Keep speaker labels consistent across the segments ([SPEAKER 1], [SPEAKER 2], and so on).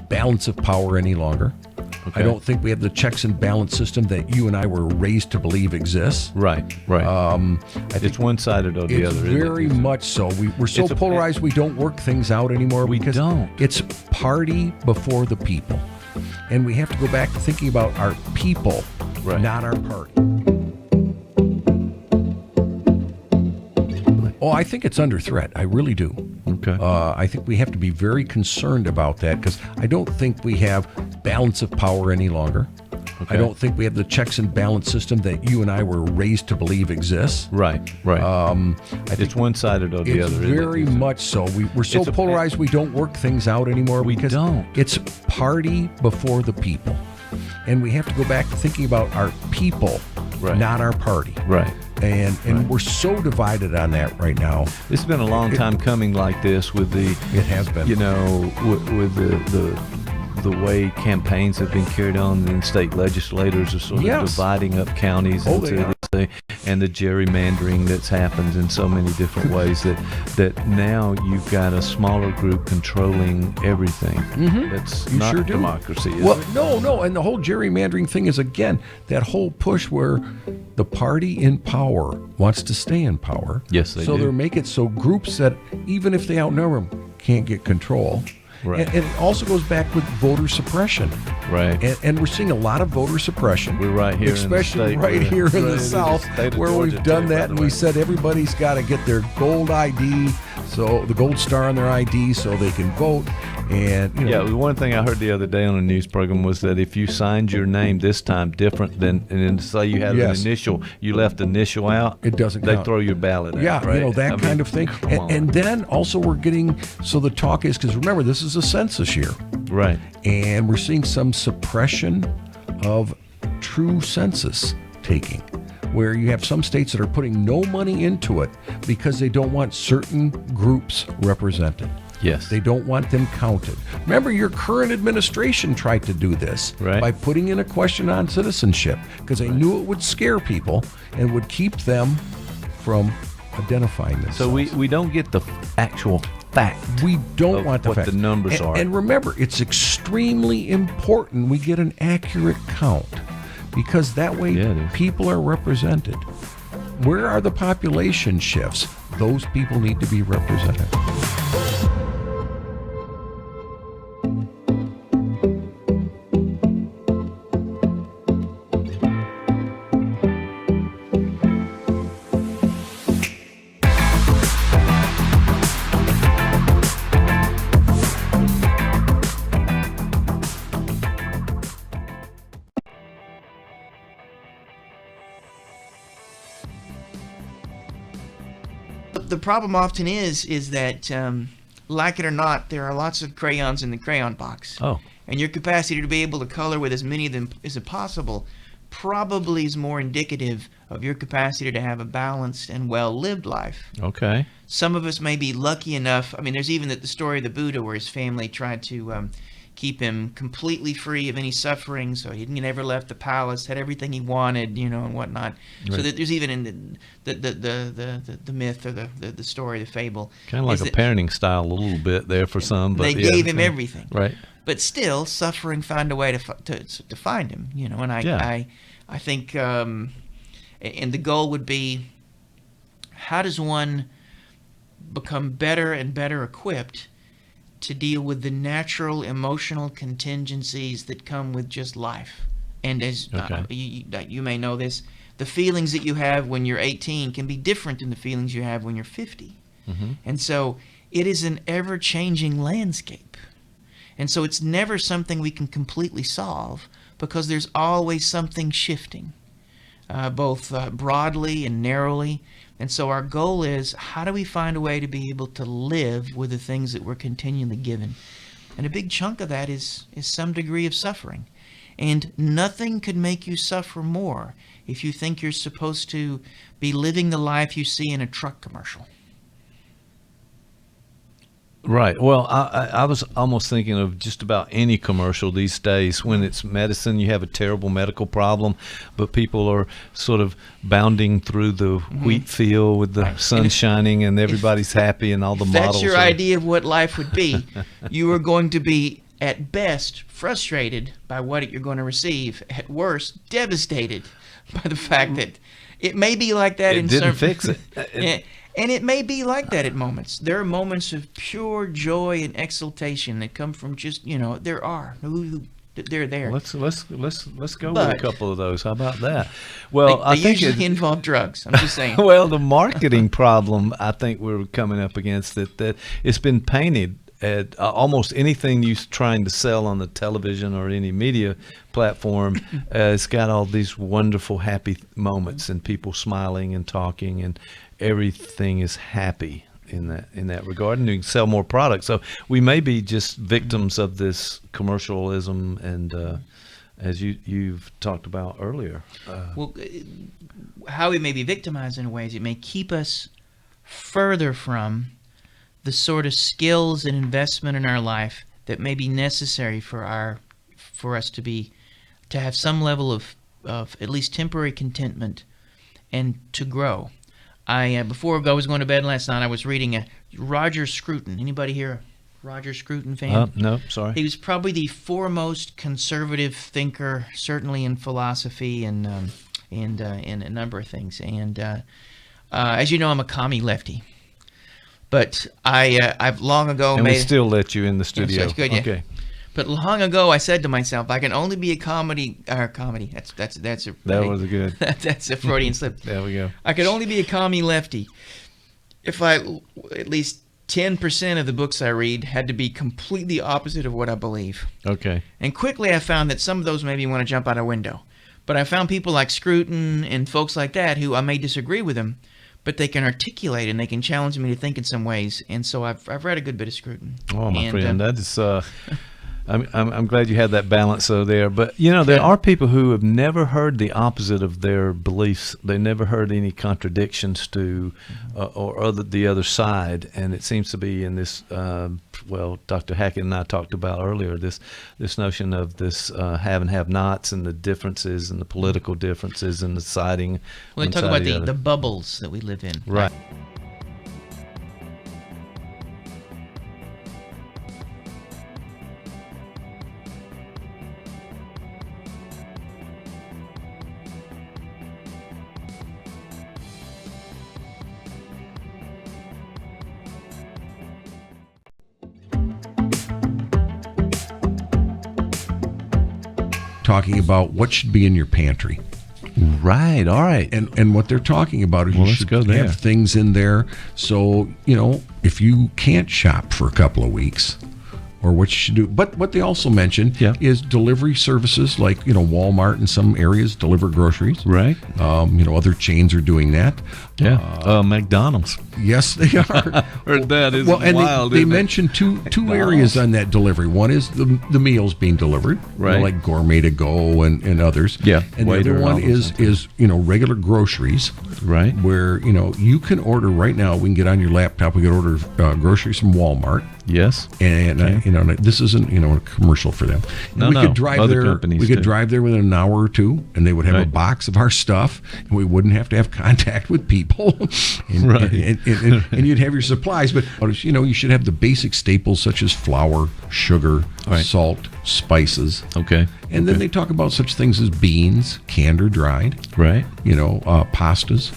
[SPEAKER 1] balance of power any longer.
[SPEAKER 2] Okay.
[SPEAKER 1] I don't think we have the checks and balance system that you and I were raised to believe exists.
[SPEAKER 2] Right. It's one-sided or the
[SPEAKER 1] It's
[SPEAKER 2] other. isn't it?
[SPEAKER 1] very much so. We're so polarized we don't work things out anymore.
[SPEAKER 2] We
[SPEAKER 1] because
[SPEAKER 2] don't.
[SPEAKER 1] It's party before the people. And we have to go back to thinking about our people,
[SPEAKER 2] Right.
[SPEAKER 1] not our party. Oh, I think it's under threat. I really do.
[SPEAKER 2] Okay.
[SPEAKER 1] I think we have to be very concerned about that because I don't think we have balance of power any longer.
[SPEAKER 2] Okay.
[SPEAKER 1] I don't think we have the checks and balance system that you and I were raised to believe exists.
[SPEAKER 2] Right.
[SPEAKER 1] I think
[SPEAKER 2] It's one-sided or the
[SPEAKER 1] it's
[SPEAKER 2] other. isn't it?
[SPEAKER 1] very much so. We're so
[SPEAKER 2] It's a-
[SPEAKER 1] polarized we don't work things out anymore.
[SPEAKER 2] We
[SPEAKER 1] because
[SPEAKER 2] don't.
[SPEAKER 1] It's party before the people. And we have to go back to thinking about our people,
[SPEAKER 2] Right.
[SPEAKER 1] not our party.
[SPEAKER 2] Right.
[SPEAKER 1] And we're so divided on that right now.
[SPEAKER 2] This has been a long time coming like this with the,
[SPEAKER 1] It has been.
[SPEAKER 2] with the way campaigns have been carried on, and state legislators are sort of
[SPEAKER 1] Yes.
[SPEAKER 2] dividing up counties
[SPEAKER 1] Oh, they
[SPEAKER 2] into and the gerrymandering that's happened in so many different ways that now you've got a smaller group controlling everything. That's
[SPEAKER 1] You
[SPEAKER 2] not
[SPEAKER 1] sure do.
[SPEAKER 2] democracy, is
[SPEAKER 1] Well,
[SPEAKER 2] it?
[SPEAKER 1] no. And the whole gerrymandering thing is, again, that whole push where the party in power wants to stay in power.
[SPEAKER 2] Yes, they
[SPEAKER 1] So
[SPEAKER 2] do.
[SPEAKER 1] they're making it so groups that, even if they outnumber them, can't get control.
[SPEAKER 2] Right.
[SPEAKER 1] And it also goes back with voter suppression.
[SPEAKER 2] Right.
[SPEAKER 1] And we're seeing a lot of voter suppression.
[SPEAKER 2] We're right here in the
[SPEAKER 1] especially
[SPEAKER 2] state,
[SPEAKER 1] right
[SPEAKER 2] we're
[SPEAKER 1] here in
[SPEAKER 2] right
[SPEAKER 1] the
[SPEAKER 2] in the
[SPEAKER 1] South,
[SPEAKER 2] state of
[SPEAKER 1] where
[SPEAKER 2] Georgia,
[SPEAKER 1] we've done
[SPEAKER 2] too, by
[SPEAKER 1] that,
[SPEAKER 2] the
[SPEAKER 1] and
[SPEAKER 2] way.
[SPEAKER 1] we said everybody's got to get their gold ID, so the gold star on their ID, so they can vote. And
[SPEAKER 2] Yeah, one thing I heard the other day on a news program was that if you signed your name this time different than, and then say you had
[SPEAKER 1] Yes.
[SPEAKER 2] an initial, you left initial out,
[SPEAKER 1] It doesn't
[SPEAKER 2] they
[SPEAKER 1] count.
[SPEAKER 2] throw your ballot out.
[SPEAKER 1] Yeah,
[SPEAKER 2] right?
[SPEAKER 1] that
[SPEAKER 2] I
[SPEAKER 1] kind
[SPEAKER 2] mean,
[SPEAKER 1] of thing.
[SPEAKER 2] come on.
[SPEAKER 1] And then also we're getting, so the talk is, because remember, this is a census year,
[SPEAKER 2] Right.
[SPEAKER 1] and we're seeing some suppression of true census taking, where you have some states that are putting no money into it because they don't want certain groups represented.
[SPEAKER 2] Yes.
[SPEAKER 1] They don't want them counted. Remember, your current administration tried to do this
[SPEAKER 2] Right.
[SPEAKER 1] by putting in a question on citizenship because they knew it would scare people and would keep them from identifying themselves.
[SPEAKER 2] So we don't get the actual fact.
[SPEAKER 1] We don't
[SPEAKER 2] of
[SPEAKER 1] want the
[SPEAKER 2] what
[SPEAKER 1] fact.
[SPEAKER 2] the numbers
[SPEAKER 1] And-
[SPEAKER 2] are.
[SPEAKER 1] And remember, it's extremely important we get an accurate count because that way
[SPEAKER 2] Yeah, it is.
[SPEAKER 1] people are represented. Where are the population shifts? Those people need to be represented.
[SPEAKER 3] The problem often is that, like it or not, there are lots of crayons in the crayon box.
[SPEAKER 2] Oh.
[SPEAKER 3] And your capacity to be able to color with as many of them as possible probably is more indicative of your capacity to have a balanced and well-lived life.
[SPEAKER 2] Okay.
[SPEAKER 3] Some of us may be lucky enough. I mean, there's even the story of the Buddha where his family tried to keep him completely free of any suffering, so he never left the palace, had everything he wanted, and whatnot. So
[SPEAKER 2] Right.
[SPEAKER 3] that there's even in the myth or the story, the fable.
[SPEAKER 2] Kind of like
[SPEAKER 3] is
[SPEAKER 2] a
[SPEAKER 3] that
[SPEAKER 2] parenting style a little bit there for some. But
[SPEAKER 3] they
[SPEAKER 2] yeah,
[SPEAKER 3] gave him
[SPEAKER 2] okay.
[SPEAKER 3] everything.
[SPEAKER 2] Right.
[SPEAKER 3] But still, suffering found a way to find him, and I think, and the goal would be, how does one become better and better equipped to deal with the natural emotional contingencies that come with just life? And as
[SPEAKER 2] Okay.
[SPEAKER 3] you may know this, the feelings that you have when you're 18 can be different than the feelings you have when you're 50.
[SPEAKER 2] Mm-hmm.
[SPEAKER 3] And so it is an ever-changing landscape. And so it's never something we can completely solve because there's always something shifting, both broadly and narrowly. And so our goal is, how do we find a way to be able to live with the things that we're continually given? And a big chunk of that is some degree of suffering. And nothing could make you suffer more if you think you're supposed to be living the life you see in a truck commercial.
[SPEAKER 2] Right. Well, I was almost thinking of just about any commercial these days. When it's medicine, you have a terrible medical problem, but people are sort of bounding through the wheat field with the sun shining, and everybody's happy, and all the
[SPEAKER 3] If
[SPEAKER 2] models.
[SPEAKER 3] that's your
[SPEAKER 2] are,
[SPEAKER 3] idea of what life would be, you are going to be at best frustrated by what you're going to receive, at worst devastated by the fact that it may be like that in
[SPEAKER 2] didn't
[SPEAKER 3] some
[SPEAKER 2] fix it.
[SPEAKER 3] and it may be like that at moments. There are moments of pure joy and exultation that come from just, there are. They're there.
[SPEAKER 2] Let's go
[SPEAKER 3] But-
[SPEAKER 2] with a couple of those. How about that? Well,
[SPEAKER 3] They
[SPEAKER 2] I think
[SPEAKER 3] usually involve drugs. I'm just saying.
[SPEAKER 2] well, the marketing problem I think we're coming up against that it's been painted at almost anything you're trying to sell on the television or any media platform. It's got all these wonderful, happy moments and people smiling and talking, and everything is happy in that regard, and you can sell more products. So we may be just victims of this commercialism, and as you've talked about earlier.
[SPEAKER 3] Well, how we may be victimized in a way is it may keep us further from the sort of skills and investment in our life that may be necessary for us to have some level of at least temporary contentment and to grow. Before I was going to bed last night, I was reading Roger Scruton. Anybody here a Roger Scruton fan?
[SPEAKER 2] No, sorry.
[SPEAKER 3] He was probably the foremost conservative thinker, certainly in philosophy and in a number of things. And as you know, I'm a commie lefty. But I've long ago
[SPEAKER 2] And
[SPEAKER 3] made.
[SPEAKER 2] we still let you in the studio.
[SPEAKER 3] that's good, yeah.
[SPEAKER 2] Okay.
[SPEAKER 3] But long ago, I said to myself, I can only be a comedy. That's a
[SPEAKER 2] That was good.
[SPEAKER 3] that's a Freudian slip.
[SPEAKER 2] There we go.
[SPEAKER 3] I could only be a commie lefty if at least 10% of the books I read had to be completely opposite of what I believe.
[SPEAKER 2] Okay.
[SPEAKER 3] And quickly I found that some of those made me want to jump out a window. But I found people like Scruton and folks like that who I may disagree with them, but they can articulate and they can challenge me to think in some ways. And so I've read a good bit of Scruton.
[SPEAKER 2] Oh, my
[SPEAKER 3] And,
[SPEAKER 2] friend, that is. I'm glad you had that balance there. But there are people who have never heard the opposite of their beliefs. They never heard any contradictions to the other side, and it seems to be in this. Dr. Hackett and I talked about earlier this notion of this have and have-nots and the differences and the political differences and the siding.
[SPEAKER 3] Well, they
[SPEAKER 2] one
[SPEAKER 3] talk
[SPEAKER 2] side
[SPEAKER 3] about
[SPEAKER 2] or
[SPEAKER 3] the
[SPEAKER 2] other.
[SPEAKER 3] bubbles that we live in.
[SPEAKER 2] Right.
[SPEAKER 1] Talking about what should be in your pantry.
[SPEAKER 2] Right. All right.
[SPEAKER 1] And what they're talking about is you
[SPEAKER 2] let's
[SPEAKER 1] should
[SPEAKER 2] go there.
[SPEAKER 1] have things in there. So, if you can't shop for a couple of weeks, or what you should do. But what they also mentioned is delivery services like, Walmart in some areas deliver groceries.
[SPEAKER 2] Right.
[SPEAKER 1] Other chains are doing that.
[SPEAKER 2] Yeah. McDonald's.
[SPEAKER 1] Yes, they are.
[SPEAKER 2] Heard that is
[SPEAKER 1] Well, and
[SPEAKER 2] wild.
[SPEAKER 1] they
[SPEAKER 2] isn't it?
[SPEAKER 1] mentioned two areas on that delivery. One is the meals being delivered,
[SPEAKER 2] Right.
[SPEAKER 1] like Gourmet to Go and others.
[SPEAKER 2] Yeah,
[SPEAKER 1] and the
[SPEAKER 2] Waiter
[SPEAKER 1] other
[SPEAKER 2] and
[SPEAKER 1] one
[SPEAKER 2] all those
[SPEAKER 1] is regular groceries,
[SPEAKER 2] Right.
[SPEAKER 1] where you can order right now. We can get on your laptop. We can order groceries from Walmart.
[SPEAKER 2] Yes.
[SPEAKER 1] And this isn't a commercial for them.
[SPEAKER 2] No,
[SPEAKER 1] we
[SPEAKER 2] no.
[SPEAKER 1] could drive
[SPEAKER 2] Other
[SPEAKER 1] there.
[SPEAKER 2] companies
[SPEAKER 1] We could
[SPEAKER 2] do.
[SPEAKER 1] drive there within an hour or two, and they would have a
[SPEAKER 2] Right.
[SPEAKER 1] box of our stuff, and we wouldn't have to have contact with people. and,
[SPEAKER 2] Right.
[SPEAKER 1] and you'd have your supplies, but you should have the basic staples such as flour, sugar,
[SPEAKER 2] Right.
[SPEAKER 1] salt, spices.
[SPEAKER 2] Okay.
[SPEAKER 1] And then they talk about such things as beans, canned or dried.
[SPEAKER 2] Right.
[SPEAKER 1] Pastas.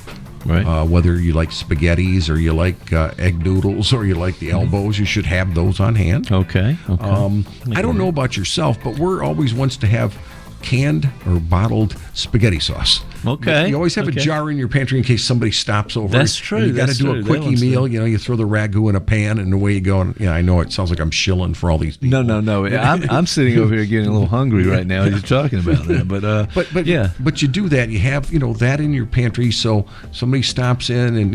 [SPEAKER 2] Right.
[SPEAKER 1] Whether you like spaghettis or you like egg noodles or you like the elbows, you should have those on hand.
[SPEAKER 2] Okay.
[SPEAKER 1] I don't know about yourself, but we're always wants to have canned or bottled spaghetti sauce.
[SPEAKER 2] Okay.
[SPEAKER 1] You always have a
[SPEAKER 2] Okay.
[SPEAKER 1] jar in your pantry in case somebody stops over.
[SPEAKER 2] That's true,
[SPEAKER 1] You got to
[SPEAKER 2] that's
[SPEAKER 1] do
[SPEAKER 2] true.
[SPEAKER 1] a
[SPEAKER 2] That
[SPEAKER 1] quickie
[SPEAKER 2] one's
[SPEAKER 1] meal.
[SPEAKER 2] true.
[SPEAKER 1] You throw the ragu in a pan and away you go. And I know it sounds like I'm shilling for all these people.
[SPEAKER 2] No. I'm sitting over here getting a little hungry right now as you're talking about that. But yeah.
[SPEAKER 1] But you do that. You have that in your pantry. So somebody stops in and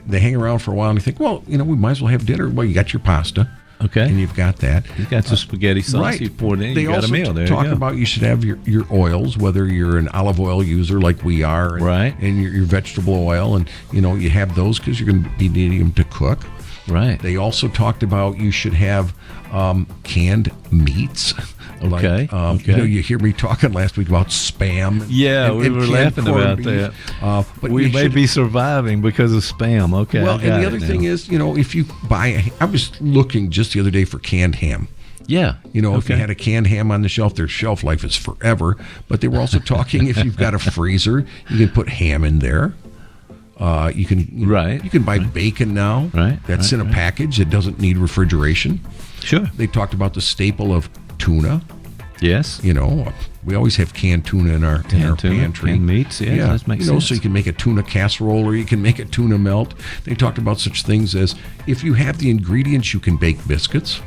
[SPEAKER 1] they hang around for a while and you think, well, we might as well have dinner. Well, you got your pasta.
[SPEAKER 2] Okay.
[SPEAKER 1] And you've got that.
[SPEAKER 2] You got some spaghetti sauce.
[SPEAKER 1] Right.
[SPEAKER 2] You poured it in.
[SPEAKER 1] They
[SPEAKER 2] You got
[SPEAKER 1] also
[SPEAKER 2] a meal. There
[SPEAKER 1] talk
[SPEAKER 2] you go.
[SPEAKER 1] about you should have your oils, whether you're an olive oil user like we are, and,
[SPEAKER 2] Right.
[SPEAKER 1] and your vegetable oil, and you have those because you're going to be needing them to cook.
[SPEAKER 2] Right.
[SPEAKER 1] They also talked about you should have canned meats.
[SPEAKER 2] Okay. Okay.
[SPEAKER 1] You hear me talking last week about Spam.
[SPEAKER 2] Yeah, we were
[SPEAKER 1] canned
[SPEAKER 2] laughing
[SPEAKER 1] corned
[SPEAKER 2] about
[SPEAKER 1] beef.
[SPEAKER 2] that.
[SPEAKER 1] But
[SPEAKER 2] We
[SPEAKER 1] you
[SPEAKER 2] may
[SPEAKER 1] should-
[SPEAKER 2] be surviving because of Spam. Okay.
[SPEAKER 1] well,
[SPEAKER 2] I got
[SPEAKER 1] and the
[SPEAKER 2] it
[SPEAKER 1] other
[SPEAKER 2] now.
[SPEAKER 1] thing is, if you buy, I was looking just the other day for canned ham.
[SPEAKER 2] Yeah.
[SPEAKER 1] You know, if you
[SPEAKER 2] Okay.
[SPEAKER 1] had a canned ham on the shelf, their shelf life is forever. But they were also talking if you've got a freezer, you can put ham in there. You can
[SPEAKER 2] Right,
[SPEAKER 1] You can buy bacon now.
[SPEAKER 2] Right,
[SPEAKER 1] That's
[SPEAKER 2] right,
[SPEAKER 1] in a package. It doesn't need refrigeration.
[SPEAKER 2] Sure.
[SPEAKER 1] They talked about the staple of tuna.
[SPEAKER 2] Yes.
[SPEAKER 1] You know, we always have canned tuna in our
[SPEAKER 2] Canned tuna,
[SPEAKER 1] pantry.
[SPEAKER 2] canned meats, yeah, that makes
[SPEAKER 1] you know,
[SPEAKER 2] sense.
[SPEAKER 1] so you can make a tuna casserole or you can make a tuna melt. They talked about such things as if you have the ingredients, you can bake biscuits.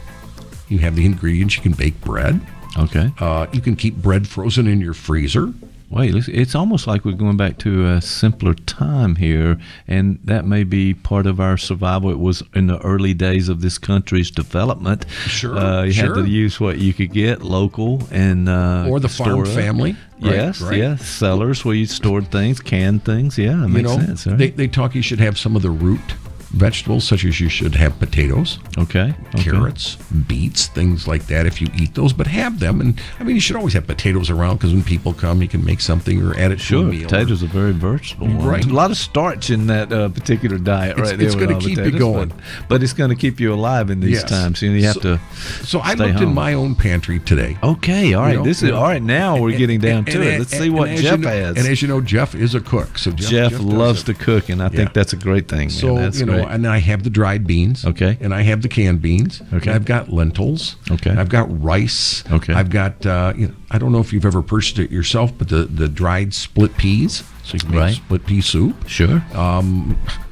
[SPEAKER 1] You have the ingredients, you can bake bread.
[SPEAKER 2] Okay.
[SPEAKER 1] You can keep bread frozen in your freezer.
[SPEAKER 2] Wait, it's almost like we're going back to a simpler time here, and that may be part of our survival. It was in the early days of this country's development.
[SPEAKER 1] Sure,
[SPEAKER 2] You had
[SPEAKER 1] sure.
[SPEAKER 2] to use what you could get local and
[SPEAKER 1] Or the
[SPEAKER 2] store
[SPEAKER 1] farm
[SPEAKER 2] it.
[SPEAKER 1] family. Right,
[SPEAKER 2] Yes,
[SPEAKER 1] right.
[SPEAKER 2] yes, cellars where you stored things, canned things. Yeah, that
[SPEAKER 1] You
[SPEAKER 2] makes
[SPEAKER 1] know,
[SPEAKER 2] sense. Right?
[SPEAKER 1] they talk you should have some of the root vegetables, such as you should have potatoes,
[SPEAKER 2] okay.
[SPEAKER 1] carrots, beets, things like that if you eat those, but have them. And I mean, you should always have potatoes around because when people come, you can make something or add it to a
[SPEAKER 2] Sure,
[SPEAKER 1] meal.
[SPEAKER 2] potatoes are very versatile. one.
[SPEAKER 1] Right.
[SPEAKER 2] A lot of starch in that particular diet
[SPEAKER 1] It's-
[SPEAKER 2] right there.
[SPEAKER 1] it's
[SPEAKER 2] with
[SPEAKER 1] gonna
[SPEAKER 2] all
[SPEAKER 1] keep you
[SPEAKER 2] potatoes,
[SPEAKER 1] going.
[SPEAKER 2] But it's going to keep you alive in these
[SPEAKER 1] Yes.
[SPEAKER 2] times. You have to
[SPEAKER 1] So I
[SPEAKER 2] stay
[SPEAKER 1] looked in
[SPEAKER 2] home.
[SPEAKER 1] my own pantry today.
[SPEAKER 2] Okay, all right.
[SPEAKER 1] know,
[SPEAKER 2] This
[SPEAKER 1] you
[SPEAKER 2] is
[SPEAKER 1] know.
[SPEAKER 2] all right. Now we're getting down to it. Let's see what
[SPEAKER 1] as
[SPEAKER 2] Jeff
[SPEAKER 1] you know,
[SPEAKER 2] has.
[SPEAKER 1] And as you know, Jeff is a cook. So
[SPEAKER 2] Jeff
[SPEAKER 1] does
[SPEAKER 2] loves
[SPEAKER 1] it.
[SPEAKER 2] to cook, and I think
[SPEAKER 1] Yeah.
[SPEAKER 2] that's a great thing. Man.
[SPEAKER 1] So
[SPEAKER 2] That's
[SPEAKER 1] you know,
[SPEAKER 2] great.
[SPEAKER 1] and I have the dried beans.
[SPEAKER 2] Okay.
[SPEAKER 1] And I have the canned beans.
[SPEAKER 2] Okay.
[SPEAKER 1] And I've got lentils.
[SPEAKER 2] Okay.
[SPEAKER 1] I've got rice.
[SPEAKER 2] Okay.
[SPEAKER 1] I've got. I don't know if you've ever purchased it yourself, but the dried split peas. So you can make
[SPEAKER 2] Right.
[SPEAKER 1] split pea soup.
[SPEAKER 2] Sure.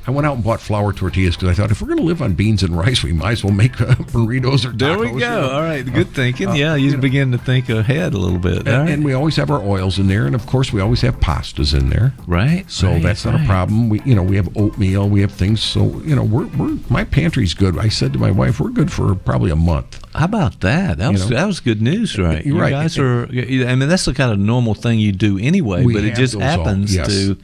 [SPEAKER 1] I went out and bought flour tortillas because I thought if we're going to live on beans and rice, we might as well make burritos or tacos.
[SPEAKER 2] There we
[SPEAKER 1] you
[SPEAKER 2] go.
[SPEAKER 1] know.
[SPEAKER 2] All right. Good thinking. Yeah, you begin to think ahead a little bit. All right.
[SPEAKER 1] And we always have our oils in there, and of course we always have pastas in there.
[SPEAKER 2] right.
[SPEAKER 1] So
[SPEAKER 2] right,
[SPEAKER 1] that's not
[SPEAKER 2] right.
[SPEAKER 1] a problem. We have oatmeal, we have things. So we're my pantry's good. I said to my wife, we're good for probably a month.
[SPEAKER 2] How about that? That was
[SPEAKER 1] know?
[SPEAKER 2] that was good news, right?
[SPEAKER 1] You're
[SPEAKER 2] you
[SPEAKER 1] right.
[SPEAKER 2] guys are. I mean, that's the kind of normal thing you do anyway,
[SPEAKER 1] We
[SPEAKER 2] but it
[SPEAKER 1] have
[SPEAKER 2] just
[SPEAKER 1] those all,
[SPEAKER 2] happens
[SPEAKER 1] yes.
[SPEAKER 2] to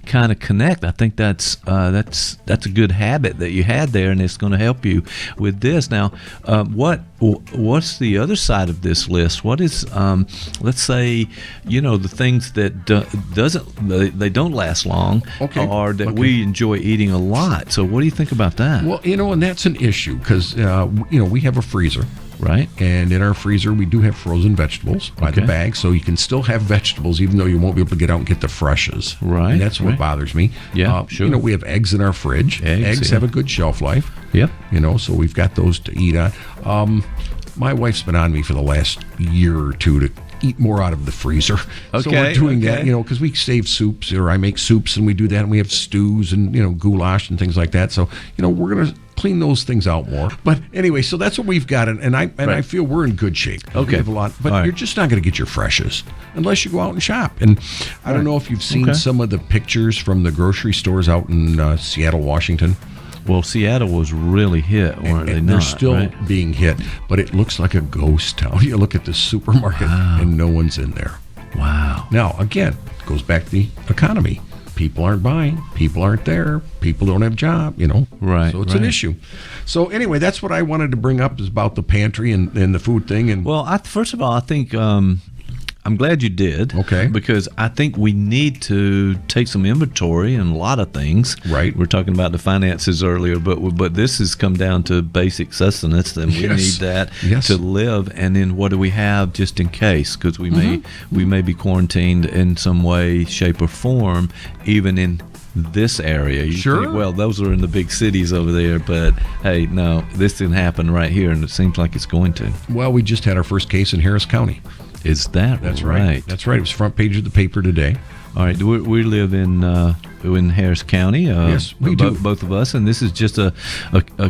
[SPEAKER 2] kind of connect. I think that's a good habit that you had there, and it's going to help you with this. Now, what's the other side of this list? What is, let's say, the things that they don't last long,
[SPEAKER 1] Okay.
[SPEAKER 2] or that
[SPEAKER 1] Okay.
[SPEAKER 2] we enjoy eating a lot. So, what do you think about that?
[SPEAKER 1] Well, and that's an issue because we have a freezer.
[SPEAKER 2] Right.
[SPEAKER 1] And in our freezer, we do have frozen vegetables by the
[SPEAKER 2] Okay.
[SPEAKER 1] bag, so you can still have vegetables, even though you won't be able to get out and get the freshes.
[SPEAKER 2] Right,
[SPEAKER 1] And that's what
[SPEAKER 2] right.
[SPEAKER 1] bothers me.
[SPEAKER 2] Yeah, sure.
[SPEAKER 1] We have eggs in our fridge.
[SPEAKER 2] Eggs, yeah.
[SPEAKER 1] have a good shelf life.
[SPEAKER 2] Yep.
[SPEAKER 1] So we've got those to eat on. My wife's been on me for the last year or two to eat more out of the freezer. So we're
[SPEAKER 2] Okay,
[SPEAKER 1] doing that,
[SPEAKER 2] okay.
[SPEAKER 1] because we save soups, or I make soups and we do that, and we have stews and, goulash and things like that. So, we're going to clean those things out more. But anyway, so that's what we've got, and I
[SPEAKER 2] Right.
[SPEAKER 1] feel we're in good shape.
[SPEAKER 2] Okay.
[SPEAKER 1] We have a lot, but
[SPEAKER 2] All right.
[SPEAKER 1] you're just not going to get your freshes unless you go out and shop. And I don't know if you've seen
[SPEAKER 2] Okay.
[SPEAKER 1] some of the pictures from the grocery stores out in Seattle, Washington.
[SPEAKER 2] Well, Seattle was really hit, weren't they?
[SPEAKER 1] And
[SPEAKER 2] not,
[SPEAKER 1] they're still
[SPEAKER 2] right?
[SPEAKER 1] being hit, but it looks like a ghost town. You look at the supermarket and no one's in there.
[SPEAKER 2] Wow.
[SPEAKER 1] Now, again, it goes back to the economy. People aren't buying. People aren't there. People don't have job,
[SPEAKER 2] Right,
[SPEAKER 1] So it's an
[SPEAKER 2] right.
[SPEAKER 1] issue. So anyway, that's what I wanted to bring up is about the pantry and the food thing. And
[SPEAKER 2] Well, first of all, I think I'm glad you did.
[SPEAKER 1] Okay.
[SPEAKER 2] Because I think we need to take some inventory in a lot of things.
[SPEAKER 1] Right.
[SPEAKER 2] We're talking about the finances earlier, but this has come down to basic sustenance, and we
[SPEAKER 1] Yes.
[SPEAKER 2] need that
[SPEAKER 1] Yes.
[SPEAKER 2] to live. And then what do we have just in case? Because we
[SPEAKER 1] Mm-hmm.
[SPEAKER 2] may be quarantined in some way, shape, or form, even in this area. You
[SPEAKER 1] Sure.
[SPEAKER 2] think, well, those are in the big cities over there, but hey, no, this can happen right here, and it seems like it's going to.
[SPEAKER 1] well, we just had our first case in Harris County.
[SPEAKER 2] Is that
[SPEAKER 1] That's
[SPEAKER 2] right?
[SPEAKER 1] right. That's right. It was front page of the paper today.
[SPEAKER 2] All right, we live in Harris County.
[SPEAKER 1] Yes, we do.
[SPEAKER 2] Both of us, and this is just a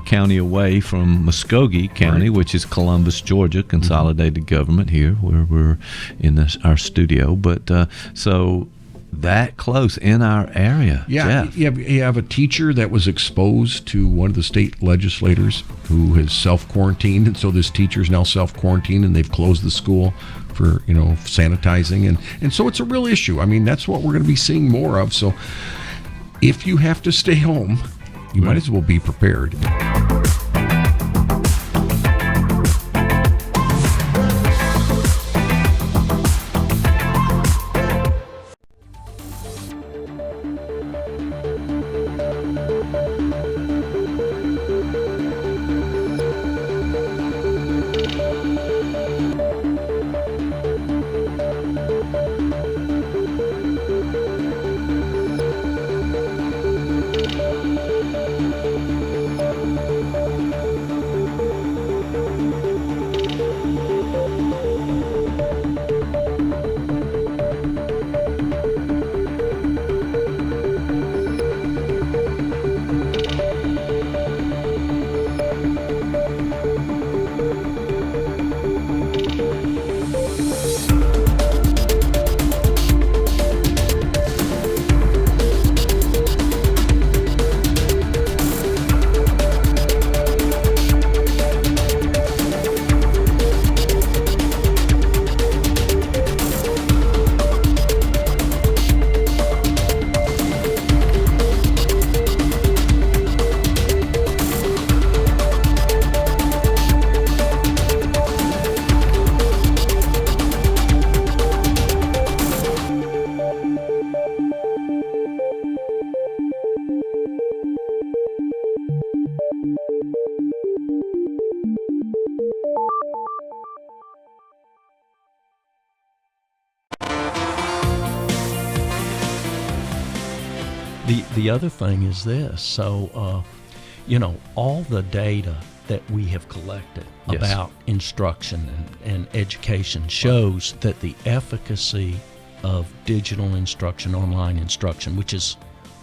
[SPEAKER 2] county away from Muskogee County,
[SPEAKER 1] Right.
[SPEAKER 2] which is Columbus, Georgia, consolidated government here, where we're in our studio. But so that close in our area.
[SPEAKER 1] Yeah,
[SPEAKER 2] Jeff.
[SPEAKER 1] you have a teacher that was exposed to one of the state legislators who has self-quarantined, and so this teacher's now self-quarantined, and they've closed the school for sanitizing, and so it's a real issue. I mean, that's what we're going to be seeing more of. So if you have to stay home, you might as well be prepared.
[SPEAKER 4] The other thing is this. So, all the data that we have collected
[SPEAKER 2] Yes.
[SPEAKER 4] about instruction and education shows that the efficacy of digital instruction, online instruction, which is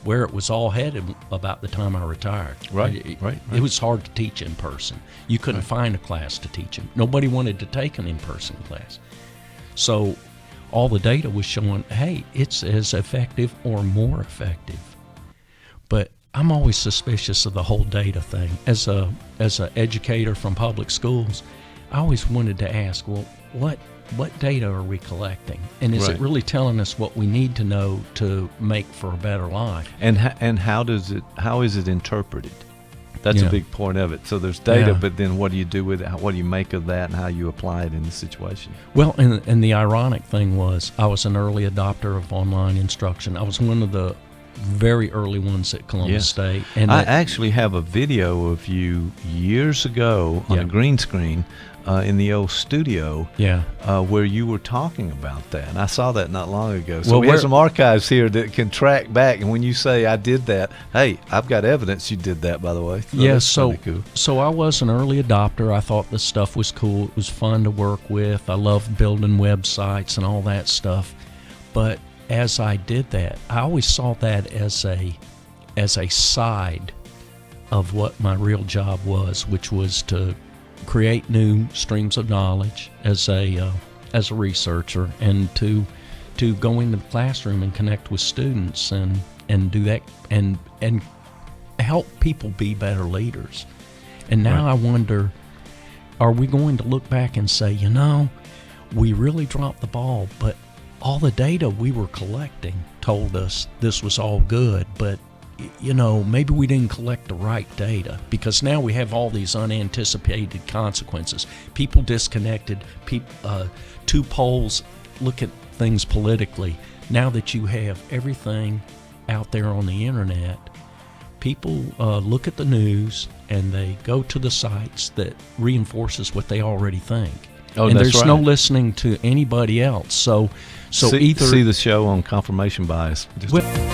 [SPEAKER 4] where it was all headed about the time I retired.
[SPEAKER 2] Right.
[SPEAKER 4] It was hard to teach in person. You couldn't find a class to teach in. Nobody wanted to take an in-person class. So all the data was showing, hey, it's as effective or more effective. But I'm always suspicious of the whole data thing. As a educator from public schools, I always wanted to ask, well, what data are we collecting? And is
[SPEAKER 2] Right.
[SPEAKER 4] it really telling us what we need to know to make for a better life?
[SPEAKER 2] And how is it interpreted? That's
[SPEAKER 4] Yeah.
[SPEAKER 2] a big point of it. So there's data,
[SPEAKER 4] Yeah.
[SPEAKER 2] but then what do you do with it? What do you make of that, and how you apply it in the situation?
[SPEAKER 4] Well, and the ironic thing was I was an early adopter of online instruction. I was one of the very early ones at Columbus
[SPEAKER 2] Yes.
[SPEAKER 4] State. And
[SPEAKER 2] I actually have a video of you years ago on
[SPEAKER 4] Yeah.
[SPEAKER 2] a green screen in the old studio
[SPEAKER 4] yeah.
[SPEAKER 2] where you were talking about that. And I saw that not long ago. So
[SPEAKER 4] Well,
[SPEAKER 2] we have
[SPEAKER 4] we're-
[SPEAKER 2] some archives here that can track back. And when you say I did that, hey, I've got evidence you did that, by the way.
[SPEAKER 4] Yeah,
[SPEAKER 2] that's
[SPEAKER 4] so
[SPEAKER 2] kinda cool.
[SPEAKER 4] so I was an early adopter. I thought this stuff was cool. It was fun to work with. I loved building websites and all that stuff. But as I did that, I always saw that as a side of what my real job was, which was to create new streams of knowledge as a researcher, and to go into the classroom and connect with students and do that and help people be better leaders. And now
[SPEAKER 2] Right.
[SPEAKER 4] I wonder, are we going to look back and say, we really dropped the ball, but all the data we were collecting told us this was all good, but maybe we didn't collect the right data, because now we have all these unanticipated consequences. People disconnected, two poles look at things politically. Now that you have everything out there on the internet, people look at the news and they go to the sites that reinforces what they already think.
[SPEAKER 2] Oh,
[SPEAKER 4] and
[SPEAKER 2] that's
[SPEAKER 4] there's no
[SPEAKER 2] right.
[SPEAKER 4] listening to anybody else. So either
[SPEAKER 2] see the show on confirmation bias. Just-
[SPEAKER 4] Well,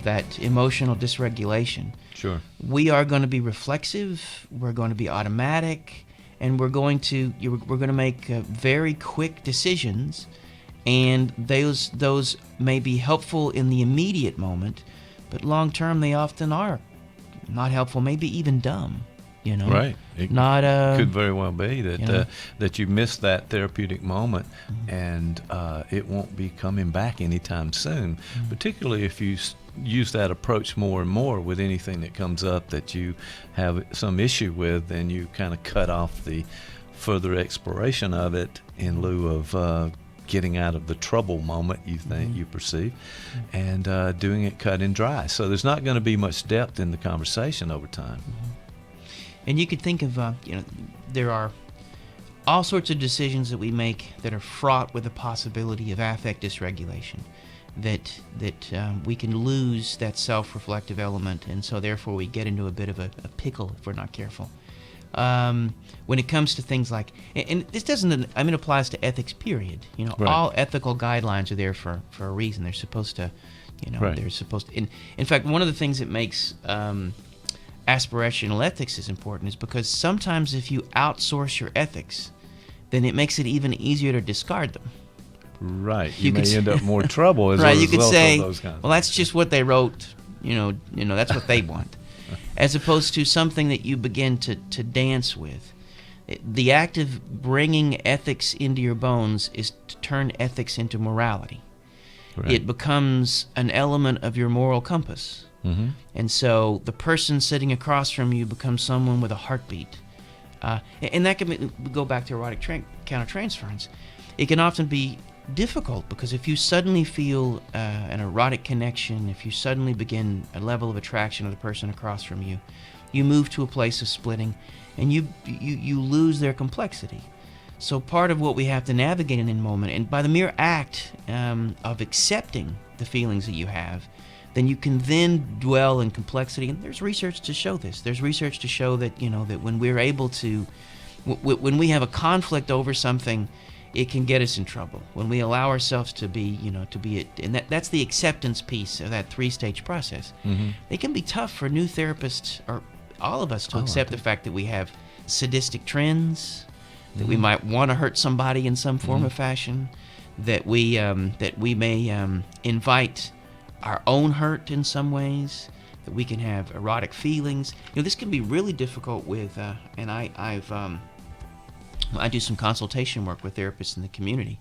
[SPEAKER 3] of that emotional dysregulation,
[SPEAKER 2] Sure.
[SPEAKER 3] we are going to be reflexive, we're going to be automatic, and we're going to make very quick decisions, and those may be helpful in the immediate moment, but long term they often are not helpful, maybe even dumb.
[SPEAKER 2] Right. It
[SPEAKER 3] Not
[SPEAKER 2] could very well be that that you missed that therapeutic moment, and it won't be coming back anytime soon. Particularly if you use that approach more and more with anything that comes up that you have some issue with, then you kind of cut off the further exploration of it in lieu of getting out of the trouble moment you think you perceive, and doing it cut and dry. So there's not going to be much depth in the conversation over time.
[SPEAKER 3] And you could think of, there are all sorts of decisions that we make that are fraught with the possibility of affect dysregulation, that we can lose that self-reflective element, and so therefore we get into a bit of a pickle if we're not careful. When it comes to things like, and this doesn't, applies to ethics, period.
[SPEAKER 2] Right.
[SPEAKER 3] All ethical guidelines are there for a reason. They're supposed to,
[SPEAKER 2] Right.
[SPEAKER 3] they're supposed to, in fact, one of the things that makes aspirational ethics is important is because sometimes if you outsource your ethics, then it makes it even easier to discard them.
[SPEAKER 2] Right.
[SPEAKER 3] You
[SPEAKER 2] You may
[SPEAKER 3] could
[SPEAKER 2] end up more trouble as
[SPEAKER 3] Right,
[SPEAKER 2] a
[SPEAKER 3] you could
[SPEAKER 2] result
[SPEAKER 3] say,
[SPEAKER 2] of those kinds
[SPEAKER 3] well, that's just what they wrote, that's what they want, as opposed to something that you begin to dance with. The act of bringing ethics into your bones is to turn ethics into morality.
[SPEAKER 2] Right.
[SPEAKER 3] It becomes an element of your moral compass.
[SPEAKER 2] Mm-hmm.
[SPEAKER 3] And so the person sitting across from you becomes someone with a heartbeat. And that can go back to erotic countertransference. It can often be difficult because if you suddenly feel an erotic connection, if you suddenly begin a level of attraction of the person across from you, you move to a place of splitting, and you lose their complexity. So part of what we have to navigate in a moment, and by the mere act of accepting the feelings that you have, then you can then dwell in complexity. And there's research to show this. There's research to show that that when we're able to, when we have a conflict over something, it can get us in trouble. When we allow ourselves to be, and that's the acceptance piece of that 3-stage process.
[SPEAKER 2] Mm-hmm.
[SPEAKER 3] It can be tough for new therapists or all of us to accept the fact that we have sadistic trends, that we might want to hurt somebody in some form or fashion, that we may invite our own hurt in some ways, that we can have erotic feelings. This can be really difficult with, and I do some consultation work with therapists in the community,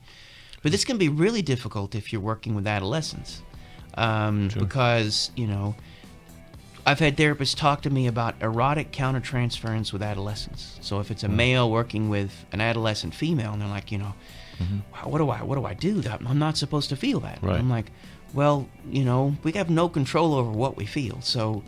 [SPEAKER 3] but this can be really difficult if you're working with adolescents, because I've had therapists talk to me about erotic countertransference with adolescents. So if it's a male working with an adolescent female, and they're like, what do I do? I'm not supposed to feel that.
[SPEAKER 2] Right.
[SPEAKER 3] I'm like, well, we have no control over what we feel. So,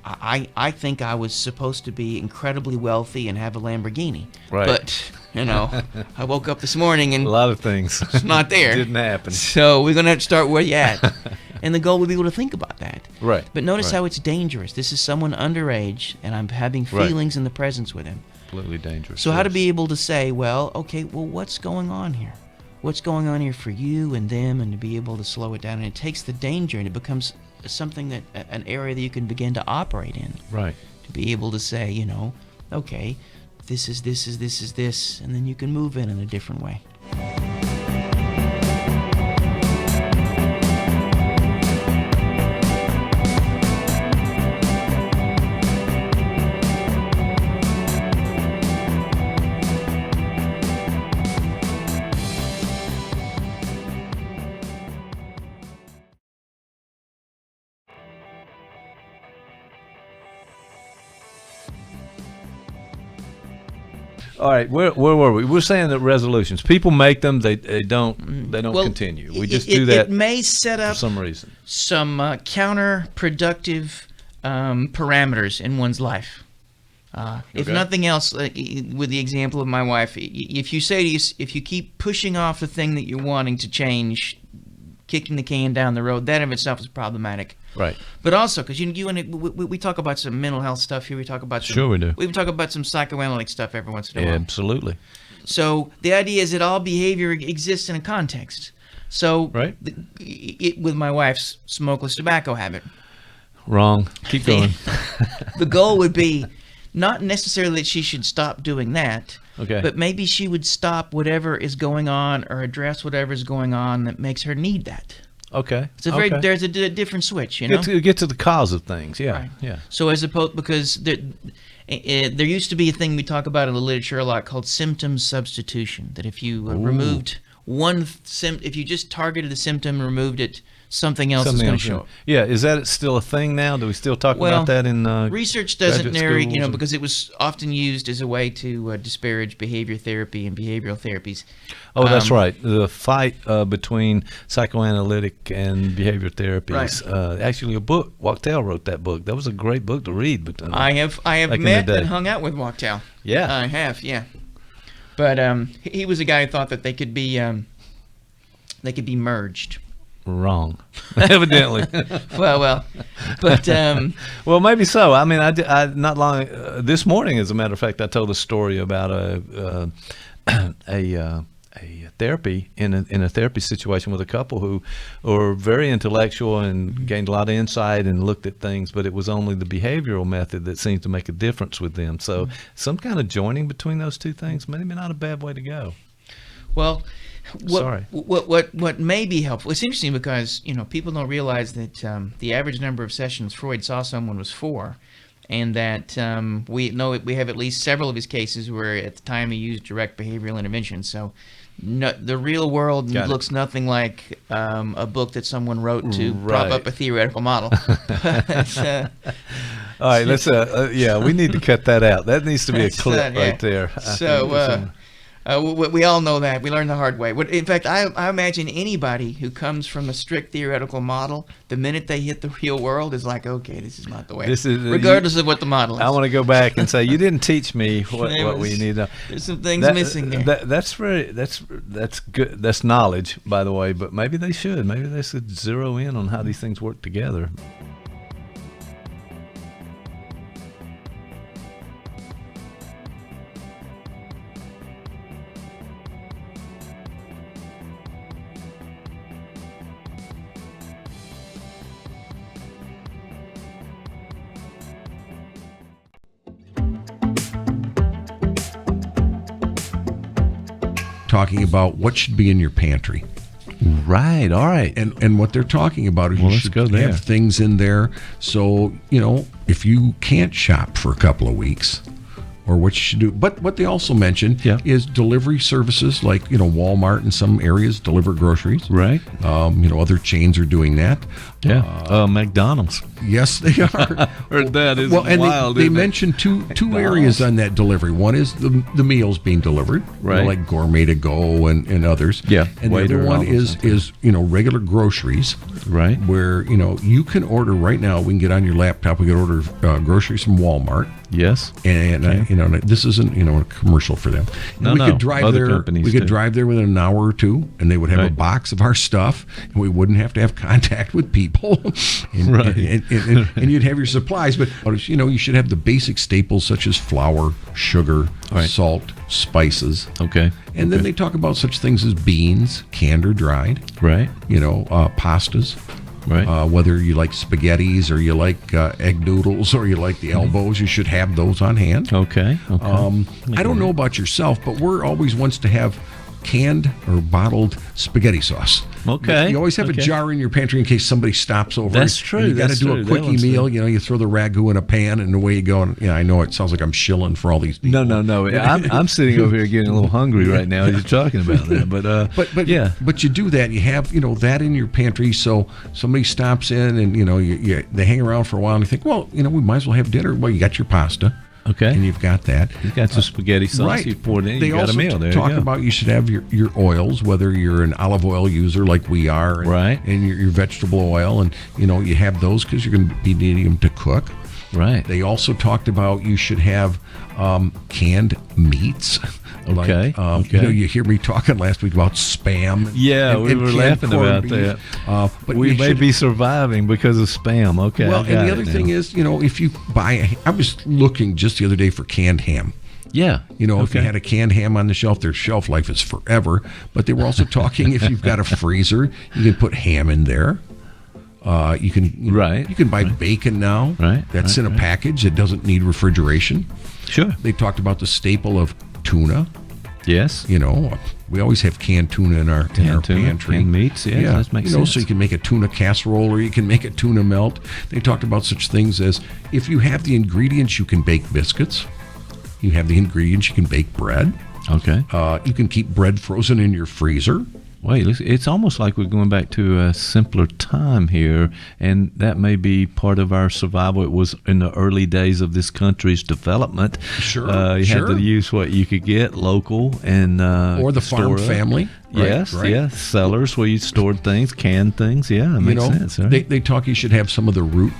[SPEAKER 3] I think I was supposed to be incredibly wealthy and have a Lamborghini.
[SPEAKER 2] Right.
[SPEAKER 3] But, I woke up this morning and
[SPEAKER 2] A lot of things
[SPEAKER 3] it's not there.
[SPEAKER 2] didn't happen.
[SPEAKER 3] So we're going to have to start where you're at. And the goal would be able to think about that.
[SPEAKER 2] Right.
[SPEAKER 3] But notice
[SPEAKER 2] Right.
[SPEAKER 3] how it's dangerous. This is someone underage, and I'm having
[SPEAKER 2] Right.
[SPEAKER 3] feelings in the presence with him.
[SPEAKER 2] Completely dangerous.
[SPEAKER 3] So how to
[SPEAKER 2] yes.
[SPEAKER 3] be able to say, well, what's going on here? What's going on here for you and them, and to be able to slow it down. And it takes the danger, and it becomes something that, an area that you can begin to operate in.
[SPEAKER 2] Right.
[SPEAKER 3] To be able to say, okay, this is this, and then you can move in a different way.
[SPEAKER 2] All right, where were we? We're saying that resolutions, people make them, they don't
[SPEAKER 3] Well,
[SPEAKER 2] continue. We
[SPEAKER 3] it-
[SPEAKER 2] just
[SPEAKER 3] it-
[SPEAKER 2] do that
[SPEAKER 3] It may set
[SPEAKER 2] for
[SPEAKER 3] up
[SPEAKER 2] some reason.
[SPEAKER 3] some counterproductive parameters in one's life. If
[SPEAKER 2] Okay.
[SPEAKER 3] nothing else, with the example of my wife, if you say to you, if you keep pushing off the thing that you're wanting to change, kicking the can down the road, that in itself is problematic.
[SPEAKER 2] Right.
[SPEAKER 3] But also, because we talk about some mental health stuff here, we talk about some,
[SPEAKER 2] Sure we do.
[SPEAKER 3] We even talk about some psychoanalytic stuff every once in a while.
[SPEAKER 2] Absolutely.
[SPEAKER 3] So the idea is that all behavior exists in a context. So
[SPEAKER 2] Right.
[SPEAKER 3] with my wife's smokeless tobacco habit,
[SPEAKER 2] Wrong. Keep going.
[SPEAKER 3] the goal would be not necessarily that she should stop doing that,
[SPEAKER 2] Okay.
[SPEAKER 3] but maybe she would stop whatever is going on or address whatever is going on that makes her need that.
[SPEAKER 2] Okay.
[SPEAKER 3] It's a very
[SPEAKER 2] Okay.
[SPEAKER 3] there's a different switch, you know.
[SPEAKER 2] Get to the cause of things. Yeah.
[SPEAKER 3] Right.
[SPEAKER 2] Yeah.
[SPEAKER 3] So as opposed, because there used to be a thing we talk about in the literature a lot called symptom substitution. That if you removed if you just targeted the symptom, removed it, something else is going to show up.
[SPEAKER 2] Yeah. Is that still a thing now? Do we still talk
[SPEAKER 3] Well,
[SPEAKER 2] about that in
[SPEAKER 3] research doesn't
[SPEAKER 2] graduate
[SPEAKER 3] narrate,
[SPEAKER 2] schools and-
[SPEAKER 3] because it was often used as a way to disparage behavior therapy and behavioral therapies.
[SPEAKER 2] Oh, that's right. The fight between psychoanalytic and behavior therapies.
[SPEAKER 3] Right.
[SPEAKER 2] Actually, a book. Wachtel wrote that book. That was a great book to read. But
[SPEAKER 3] I have
[SPEAKER 2] back in the
[SPEAKER 3] met
[SPEAKER 2] day.
[SPEAKER 3] and hung out with Wachtel.
[SPEAKER 2] Yeah.
[SPEAKER 3] I have, yeah. But he was a guy who thought that they could be merged.
[SPEAKER 2] Wrong, evidently.
[SPEAKER 3] Well, but
[SPEAKER 2] Well, maybe so. I mean, I not long this morning, as a matter of fact, I told a story about a therapy in a therapy situation with a couple who were very intellectual and gained a lot of insight and looked at things, but it was only the behavioral method that seemed to make a difference with them. So some kind of joining between those two things, maybe not a bad way to go.
[SPEAKER 3] well,
[SPEAKER 2] Sorry.
[SPEAKER 3] what may be helpful? It's interesting because people don't realize that the average number of sessions Freud saw someone was 4, and that we know we have at least several of his cases where at the time he used direct behavioral intervention. So the real world
[SPEAKER 2] Got it.
[SPEAKER 3] looks nothing like a book that someone wrote to
[SPEAKER 2] Right.
[SPEAKER 3] prop up a theoretical model. But,
[SPEAKER 2] All right, let's. We need to cut that out. That needs to be a clip
[SPEAKER 3] yeah.
[SPEAKER 2] right there.
[SPEAKER 3] So we all know that. We learned the hard way. In fact, I imagine anybody who comes from a strict theoretical model, the minute they hit the real world is like, okay, this is not the way.
[SPEAKER 2] This is-
[SPEAKER 3] regardless of what the model is.
[SPEAKER 2] I want to go back and say you didn't teach me what
[SPEAKER 3] There
[SPEAKER 2] we
[SPEAKER 3] was-
[SPEAKER 2] need to.
[SPEAKER 3] There's some things missing there.
[SPEAKER 2] That's good. That's knowledge, by the way. But maybe they should. Maybe they should zero in on how these things work together.
[SPEAKER 1] Talking about what should be in your pantry.
[SPEAKER 2] Right. All right.
[SPEAKER 1] And what they're talking about is
[SPEAKER 2] Well,
[SPEAKER 1] you
[SPEAKER 2] let's
[SPEAKER 1] should
[SPEAKER 2] go there.
[SPEAKER 1] have things in there. So, if you can't shop for a couple of weeks, or what you should do. But what they also mentioned
[SPEAKER 2] Yeah.
[SPEAKER 1] is delivery services like, Walmart in some areas deliver groceries.
[SPEAKER 2] Right.
[SPEAKER 1] Other chains are doing that.
[SPEAKER 2] Yeah. McDonald's.
[SPEAKER 1] Yes, they are.
[SPEAKER 2] Heard that is
[SPEAKER 1] Well, and
[SPEAKER 2] wild.
[SPEAKER 1] they
[SPEAKER 2] isn't it?
[SPEAKER 1] mentioned two areas on that delivery. One is the meals being delivered,
[SPEAKER 2] Right.
[SPEAKER 1] like Gourmet to Go and others.
[SPEAKER 2] Yeah,
[SPEAKER 1] and the
[SPEAKER 2] Waiter
[SPEAKER 1] other one
[SPEAKER 2] and all those
[SPEAKER 1] is regular groceries,
[SPEAKER 2] Right.
[SPEAKER 1] where you can order right now. We can get on your laptop. We can order groceries from Walmart.
[SPEAKER 2] Yes.
[SPEAKER 1] And this isn't a commercial for them. And
[SPEAKER 2] No,
[SPEAKER 1] we
[SPEAKER 2] no.
[SPEAKER 1] could drive
[SPEAKER 2] Other
[SPEAKER 1] there.
[SPEAKER 2] companies
[SPEAKER 1] We could
[SPEAKER 2] do.
[SPEAKER 1] drive there within an hour or two, and they would have a
[SPEAKER 2] Right.
[SPEAKER 1] box of our stuff, and we wouldn't have to have contact with people. and,
[SPEAKER 2] Right.
[SPEAKER 1] and you'd have your supplies, but you should have the basic staples such as flour, sugar,
[SPEAKER 2] Right.
[SPEAKER 1] salt, spices.
[SPEAKER 2] Okay.
[SPEAKER 1] And then they talk about such things as beans, canned or dried.
[SPEAKER 2] Right.
[SPEAKER 1] Pastas.
[SPEAKER 2] Right.
[SPEAKER 1] Whether you like spaghettis or you like egg noodles or you like the elbows, you should have those on hand.
[SPEAKER 2] Okay.
[SPEAKER 1] I don't know about yourself, but we're always wants to have canned or bottled spaghetti sauce.
[SPEAKER 2] Okay,
[SPEAKER 1] You always have
[SPEAKER 2] okay.
[SPEAKER 1] a jar in your pantry in case somebody stops over.
[SPEAKER 2] That's
[SPEAKER 1] and
[SPEAKER 2] true,
[SPEAKER 1] You got to
[SPEAKER 2] that's
[SPEAKER 1] do
[SPEAKER 2] true.
[SPEAKER 1] a
[SPEAKER 2] That
[SPEAKER 1] quickie
[SPEAKER 2] one's
[SPEAKER 1] meal.
[SPEAKER 2] true.
[SPEAKER 1] You throw the ragu in a pan and away you go. And I know it sounds like I'm shilling for all these people.
[SPEAKER 2] No. I'm sitting over here getting a little hungry right now as you're talking about that. But yeah.
[SPEAKER 1] But you do that. You have that in your pantry. So somebody stops in and they hang around for a while and you think, well, we might as well have dinner. Well, you got your pasta.
[SPEAKER 2] Okay.
[SPEAKER 1] And you've got that.
[SPEAKER 2] You got some spaghetti sauce.
[SPEAKER 1] Right.
[SPEAKER 2] You pour it in.
[SPEAKER 1] They
[SPEAKER 2] You got
[SPEAKER 1] also
[SPEAKER 2] a meal. There
[SPEAKER 1] talk
[SPEAKER 2] you go.
[SPEAKER 1] about you should have your oils, whether you're an olive oil user like we are, and,
[SPEAKER 2] Right.
[SPEAKER 1] and your vegetable oil, and you have those because you're going to be needing them to cook.
[SPEAKER 2] Right.
[SPEAKER 1] They also talked about you should have canned meats.
[SPEAKER 2] Okay, okay.
[SPEAKER 1] You hear me talking last week about Spam.
[SPEAKER 2] Yeah, we were
[SPEAKER 1] canned
[SPEAKER 2] laughing
[SPEAKER 1] corned
[SPEAKER 2] about
[SPEAKER 1] beef.
[SPEAKER 2] that.
[SPEAKER 1] But
[SPEAKER 2] we
[SPEAKER 1] you
[SPEAKER 2] may
[SPEAKER 1] should-
[SPEAKER 2] be surviving because of Spam. Okay.
[SPEAKER 1] Well,
[SPEAKER 2] I got
[SPEAKER 1] and the
[SPEAKER 2] it
[SPEAKER 1] other
[SPEAKER 2] now.
[SPEAKER 1] thing is, if you buy, I was looking just the other day for canned ham.
[SPEAKER 2] Yeah.
[SPEAKER 1] You know, if you
[SPEAKER 2] Okay.
[SPEAKER 1] had a canned ham on the shelf, their shelf life is forever. But they were also talking if you've got a freezer, you can put ham in there. You can
[SPEAKER 2] Right,
[SPEAKER 1] You can buy bacon now.
[SPEAKER 2] Right,
[SPEAKER 1] That's
[SPEAKER 2] right,
[SPEAKER 1] in a
[SPEAKER 2] right.
[SPEAKER 1] package. It doesn't need refrigeration.
[SPEAKER 2] Sure.
[SPEAKER 1] They talked about the staple of tuna.
[SPEAKER 2] Yes.
[SPEAKER 1] You know, we always have canned tuna in our
[SPEAKER 2] Canned tuna,
[SPEAKER 1] pantry.
[SPEAKER 2] canned meats, yes, that makes
[SPEAKER 1] you know,
[SPEAKER 2] sense.
[SPEAKER 1] so you can make a tuna casserole or you can make a tuna melt. They talked about such things as if you have the ingredients, you can bake biscuits. You have the ingredients, you can bake bread.
[SPEAKER 2] Okay.
[SPEAKER 1] You can keep bread frozen in your freezer.
[SPEAKER 2] Wait, it's almost like we're going back to a simpler time here, and that may be part of our survival. It was in the early days of this country's development.
[SPEAKER 1] Sure,
[SPEAKER 2] You had
[SPEAKER 1] sure.
[SPEAKER 2] to use what you could get local and
[SPEAKER 1] Or the farm
[SPEAKER 2] store it.
[SPEAKER 1] family. Right,
[SPEAKER 2] Yes,
[SPEAKER 1] right.
[SPEAKER 2] yes, cellars where you stored things, canned things. Yeah, that
[SPEAKER 1] You
[SPEAKER 2] makes
[SPEAKER 1] know,
[SPEAKER 2] sense. Right?
[SPEAKER 1] they talk you should have some of the root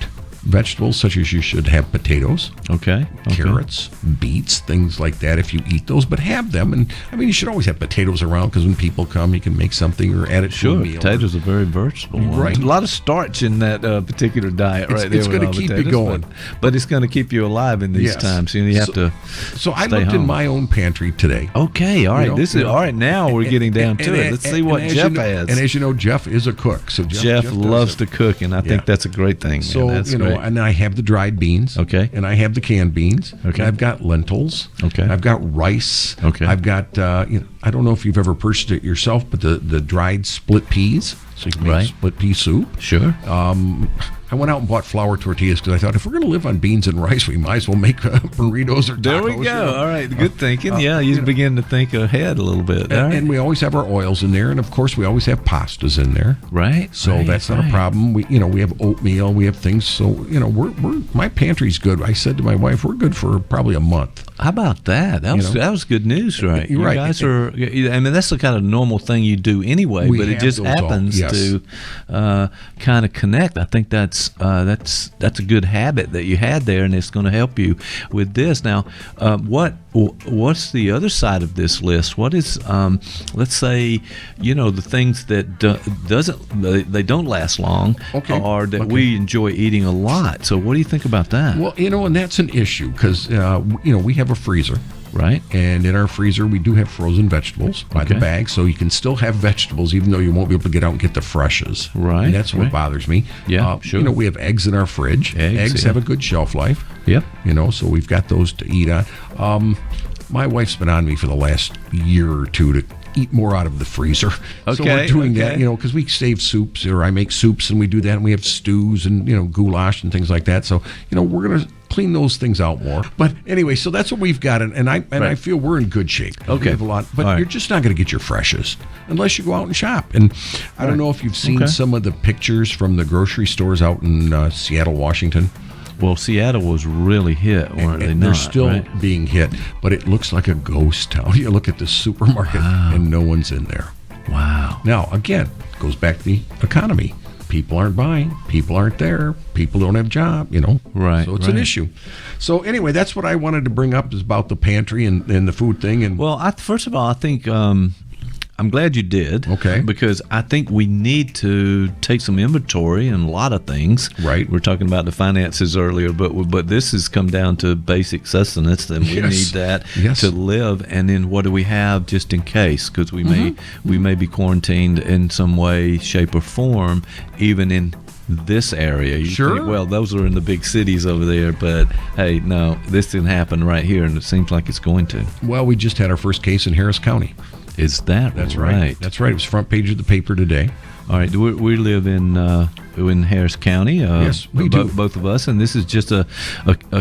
[SPEAKER 1] vegetables, such as you should have potatoes,
[SPEAKER 2] okay.
[SPEAKER 1] carrots, beets, things like that if you eat those, but have them. And I mean, you should always have potatoes around because when people come, you can make something or add it to a
[SPEAKER 2] Sure,
[SPEAKER 1] meal.
[SPEAKER 2] potatoes are very versatile.
[SPEAKER 1] Right.
[SPEAKER 2] A lot of starch in that particular diet
[SPEAKER 1] It's-
[SPEAKER 2] right there.
[SPEAKER 1] it's
[SPEAKER 2] with
[SPEAKER 1] gonna
[SPEAKER 2] all
[SPEAKER 1] keep you
[SPEAKER 2] potatoes,
[SPEAKER 1] going.
[SPEAKER 2] But it's going to keep you alive in these
[SPEAKER 1] Yes.
[SPEAKER 2] times. You have to
[SPEAKER 1] So I
[SPEAKER 2] stay
[SPEAKER 1] looked in
[SPEAKER 2] home.
[SPEAKER 1] my own pantry today.
[SPEAKER 2] Okay, all right.
[SPEAKER 1] know,
[SPEAKER 2] this
[SPEAKER 1] you
[SPEAKER 2] is
[SPEAKER 1] know.
[SPEAKER 2] all right. Now we're getting down to it. Let's see what
[SPEAKER 1] as
[SPEAKER 2] Jeff
[SPEAKER 1] you know,
[SPEAKER 2] has.
[SPEAKER 1] And as you know, Jeff is a cook. So
[SPEAKER 2] Jeff
[SPEAKER 1] does
[SPEAKER 2] loves
[SPEAKER 1] it.
[SPEAKER 2] to cook, and I think
[SPEAKER 1] Yeah.
[SPEAKER 2] that's a great thing.
[SPEAKER 1] So
[SPEAKER 2] man. That's
[SPEAKER 1] you know,
[SPEAKER 2] great.
[SPEAKER 1] and I have the dried beans.
[SPEAKER 2] Okay.
[SPEAKER 1] And I have the canned beans.
[SPEAKER 2] Okay.
[SPEAKER 1] And I've got lentils.
[SPEAKER 2] Okay.
[SPEAKER 1] I've got rice.
[SPEAKER 2] Okay.
[SPEAKER 1] I've got. I don't know if you've ever purchased it yourself, but the dried split peas, so you can make
[SPEAKER 2] Right.
[SPEAKER 1] split pea soup.
[SPEAKER 2] Sure.
[SPEAKER 1] I went out and bought flour tortillas because I thought if we're going to live on beans and rice, we might as well make burritos or tacos.
[SPEAKER 2] There we
[SPEAKER 1] you
[SPEAKER 2] go.
[SPEAKER 1] know.
[SPEAKER 2] All right. Good thinking. Yeah, you begin to think ahead a little bit. All right.
[SPEAKER 1] And we always have our oils in there, and of course we always have pastas in there.
[SPEAKER 2] right.
[SPEAKER 1] So
[SPEAKER 2] right,
[SPEAKER 1] that's not a
[SPEAKER 2] right.
[SPEAKER 1] problem. We have oatmeal, we have things. So we're my pantry's good. I said to my wife, we're good for probably a month.
[SPEAKER 2] How about that? That was
[SPEAKER 1] know?
[SPEAKER 2] that was good news, right?
[SPEAKER 1] You're
[SPEAKER 2] You
[SPEAKER 1] right.
[SPEAKER 2] guys are. I mean, that's the kind of normal thing you do anyway,
[SPEAKER 1] We
[SPEAKER 2] but it
[SPEAKER 1] have
[SPEAKER 2] just
[SPEAKER 1] those all,
[SPEAKER 2] happens
[SPEAKER 1] yes.
[SPEAKER 2] to kind of connect. I think that's a good habit that you had there, and it's going to help you with this. Now, what's the other side of this list? What is, let's say, the things that they don't last long,
[SPEAKER 1] Okay.
[SPEAKER 2] or that
[SPEAKER 1] Okay.
[SPEAKER 2] we enjoy eating a lot. So, what do you think about that?
[SPEAKER 1] Well, and that's an issue because we have a freezer.
[SPEAKER 2] Right.
[SPEAKER 1] And in our freezer, we do have frozen vegetables by the
[SPEAKER 2] Okay.
[SPEAKER 1] bag, so you can still have vegetables, even though you won't be able to get out and get the freshes.
[SPEAKER 2] Right,
[SPEAKER 1] And that's what
[SPEAKER 2] right.
[SPEAKER 1] bothers me.
[SPEAKER 2] Yeah, sure.
[SPEAKER 1] We have eggs in our fridge.
[SPEAKER 2] Eggs, yeah.
[SPEAKER 1] have a good shelf life.
[SPEAKER 2] Yep.
[SPEAKER 1] So we've got those to eat on. My wife's been on me for the last year or two to eat more out of the freezer. So
[SPEAKER 2] Okay,
[SPEAKER 1] we're doing that,
[SPEAKER 2] okay.
[SPEAKER 1] because we save soups, or I make soups and we do that, and we have stews and, goulash and things like that. So, we're going to clean those things out more. But anyway, so that's what we've got, and I
[SPEAKER 2] Right.
[SPEAKER 1] feel we're in good shape.
[SPEAKER 2] Okay.
[SPEAKER 1] We have a lot, but
[SPEAKER 2] All right.
[SPEAKER 1] you're just not going to get your freshes unless you go out and shop. And I don't know if you've seen
[SPEAKER 2] Okay.
[SPEAKER 1] some of the pictures from the grocery stores out in Seattle, Washington.
[SPEAKER 2] Well, Seattle was really hit, weren't they?
[SPEAKER 1] And they're
[SPEAKER 2] not,
[SPEAKER 1] still
[SPEAKER 2] right?
[SPEAKER 1] being hit, but it looks like a ghost town. You look at the supermarket and no one's in there.
[SPEAKER 2] Wow.
[SPEAKER 1] Now, again, goes back to the economy. People aren't buying. People aren't there. People don't have job,
[SPEAKER 2] Right,
[SPEAKER 1] So it's an
[SPEAKER 2] right.
[SPEAKER 1] issue. So anyway, that's what I wanted to bring up is about the pantry and the food thing. And
[SPEAKER 2] Well, first of all, I think I'm glad you did.
[SPEAKER 1] Okay.
[SPEAKER 2] Because I think we need to take some inventory in a lot of things.
[SPEAKER 1] Right.
[SPEAKER 2] We're talking about the finances earlier, but this has come down to basic sustenance, and we
[SPEAKER 1] Yes.
[SPEAKER 2] need that
[SPEAKER 1] Yes.
[SPEAKER 2] to live. And then what do we have just in case? Because we may be quarantined in some way, shape, or form, even in this area. You
[SPEAKER 1] Sure.
[SPEAKER 2] think, well, those are in the big cities over there, but hey, no, this can happen right here, and it seems like it's going to.
[SPEAKER 1] well, we just had our first case in Harris County.
[SPEAKER 2] Is that
[SPEAKER 1] That's
[SPEAKER 2] right?
[SPEAKER 1] right. That's right. It was front page of the paper today.
[SPEAKER 2] All right. We live in Harris County.
[SPEAKER 1] Yes, we do.
[SPEAKER 2] Both of us, and this is just a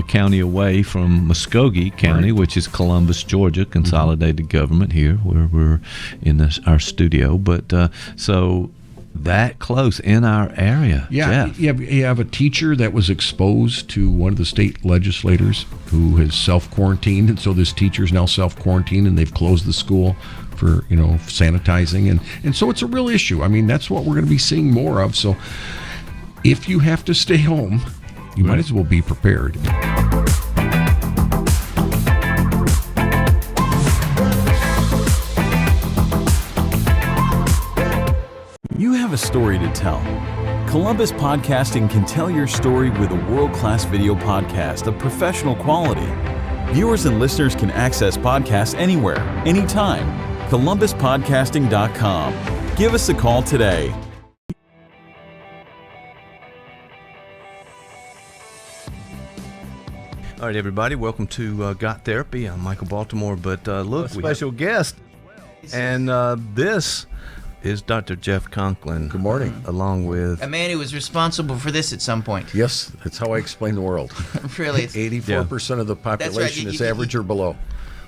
[SPEAKER 2] county away from Muskogee County,
[SPEAKER 1] Right.
[SPEAKER 2] which is Columbus, Georgia, consolidated government here, where we're in our studio. But so that close in our area.
[SPEAKER 1] Yeah,
[SPEAKER 2] Jeff.
[SPEAKER 1] you have a teacher that was exposed to one of the state legislators who has self-quarantined, and so this teacher's now self-quarantined, and they've closed the school for sanitizing, and so it's a real issue. I mean, that's what we're going to be seeing more of. So if you have to stay home, you might as well be prepared.
[SPEAKER 5] You have a story to tell. Columbus Podcasting can tell your story with a world-class video podcast of professional quality. Viewers and listeners can access podcasts anywhere, anytime. ColumbusPodcasting.com. Give us a call today.
[SPEAKER 2] All right, everybody, welcome to Got Therapy. I'm Michael Baltimore, but look, we have a special guest, and this is Dr. Jeff Conklin.
[SPEAKER 1] Good morning.
[SPEAKER 2] Along with
[SPEAKER 3] A man who was responsible for this at some point.
[SPEAKER 1] Yes, that's how I explain the world.
[SPEAKER 3] Really. It's-
[SPEAKER 1] 84% of the population is average or below.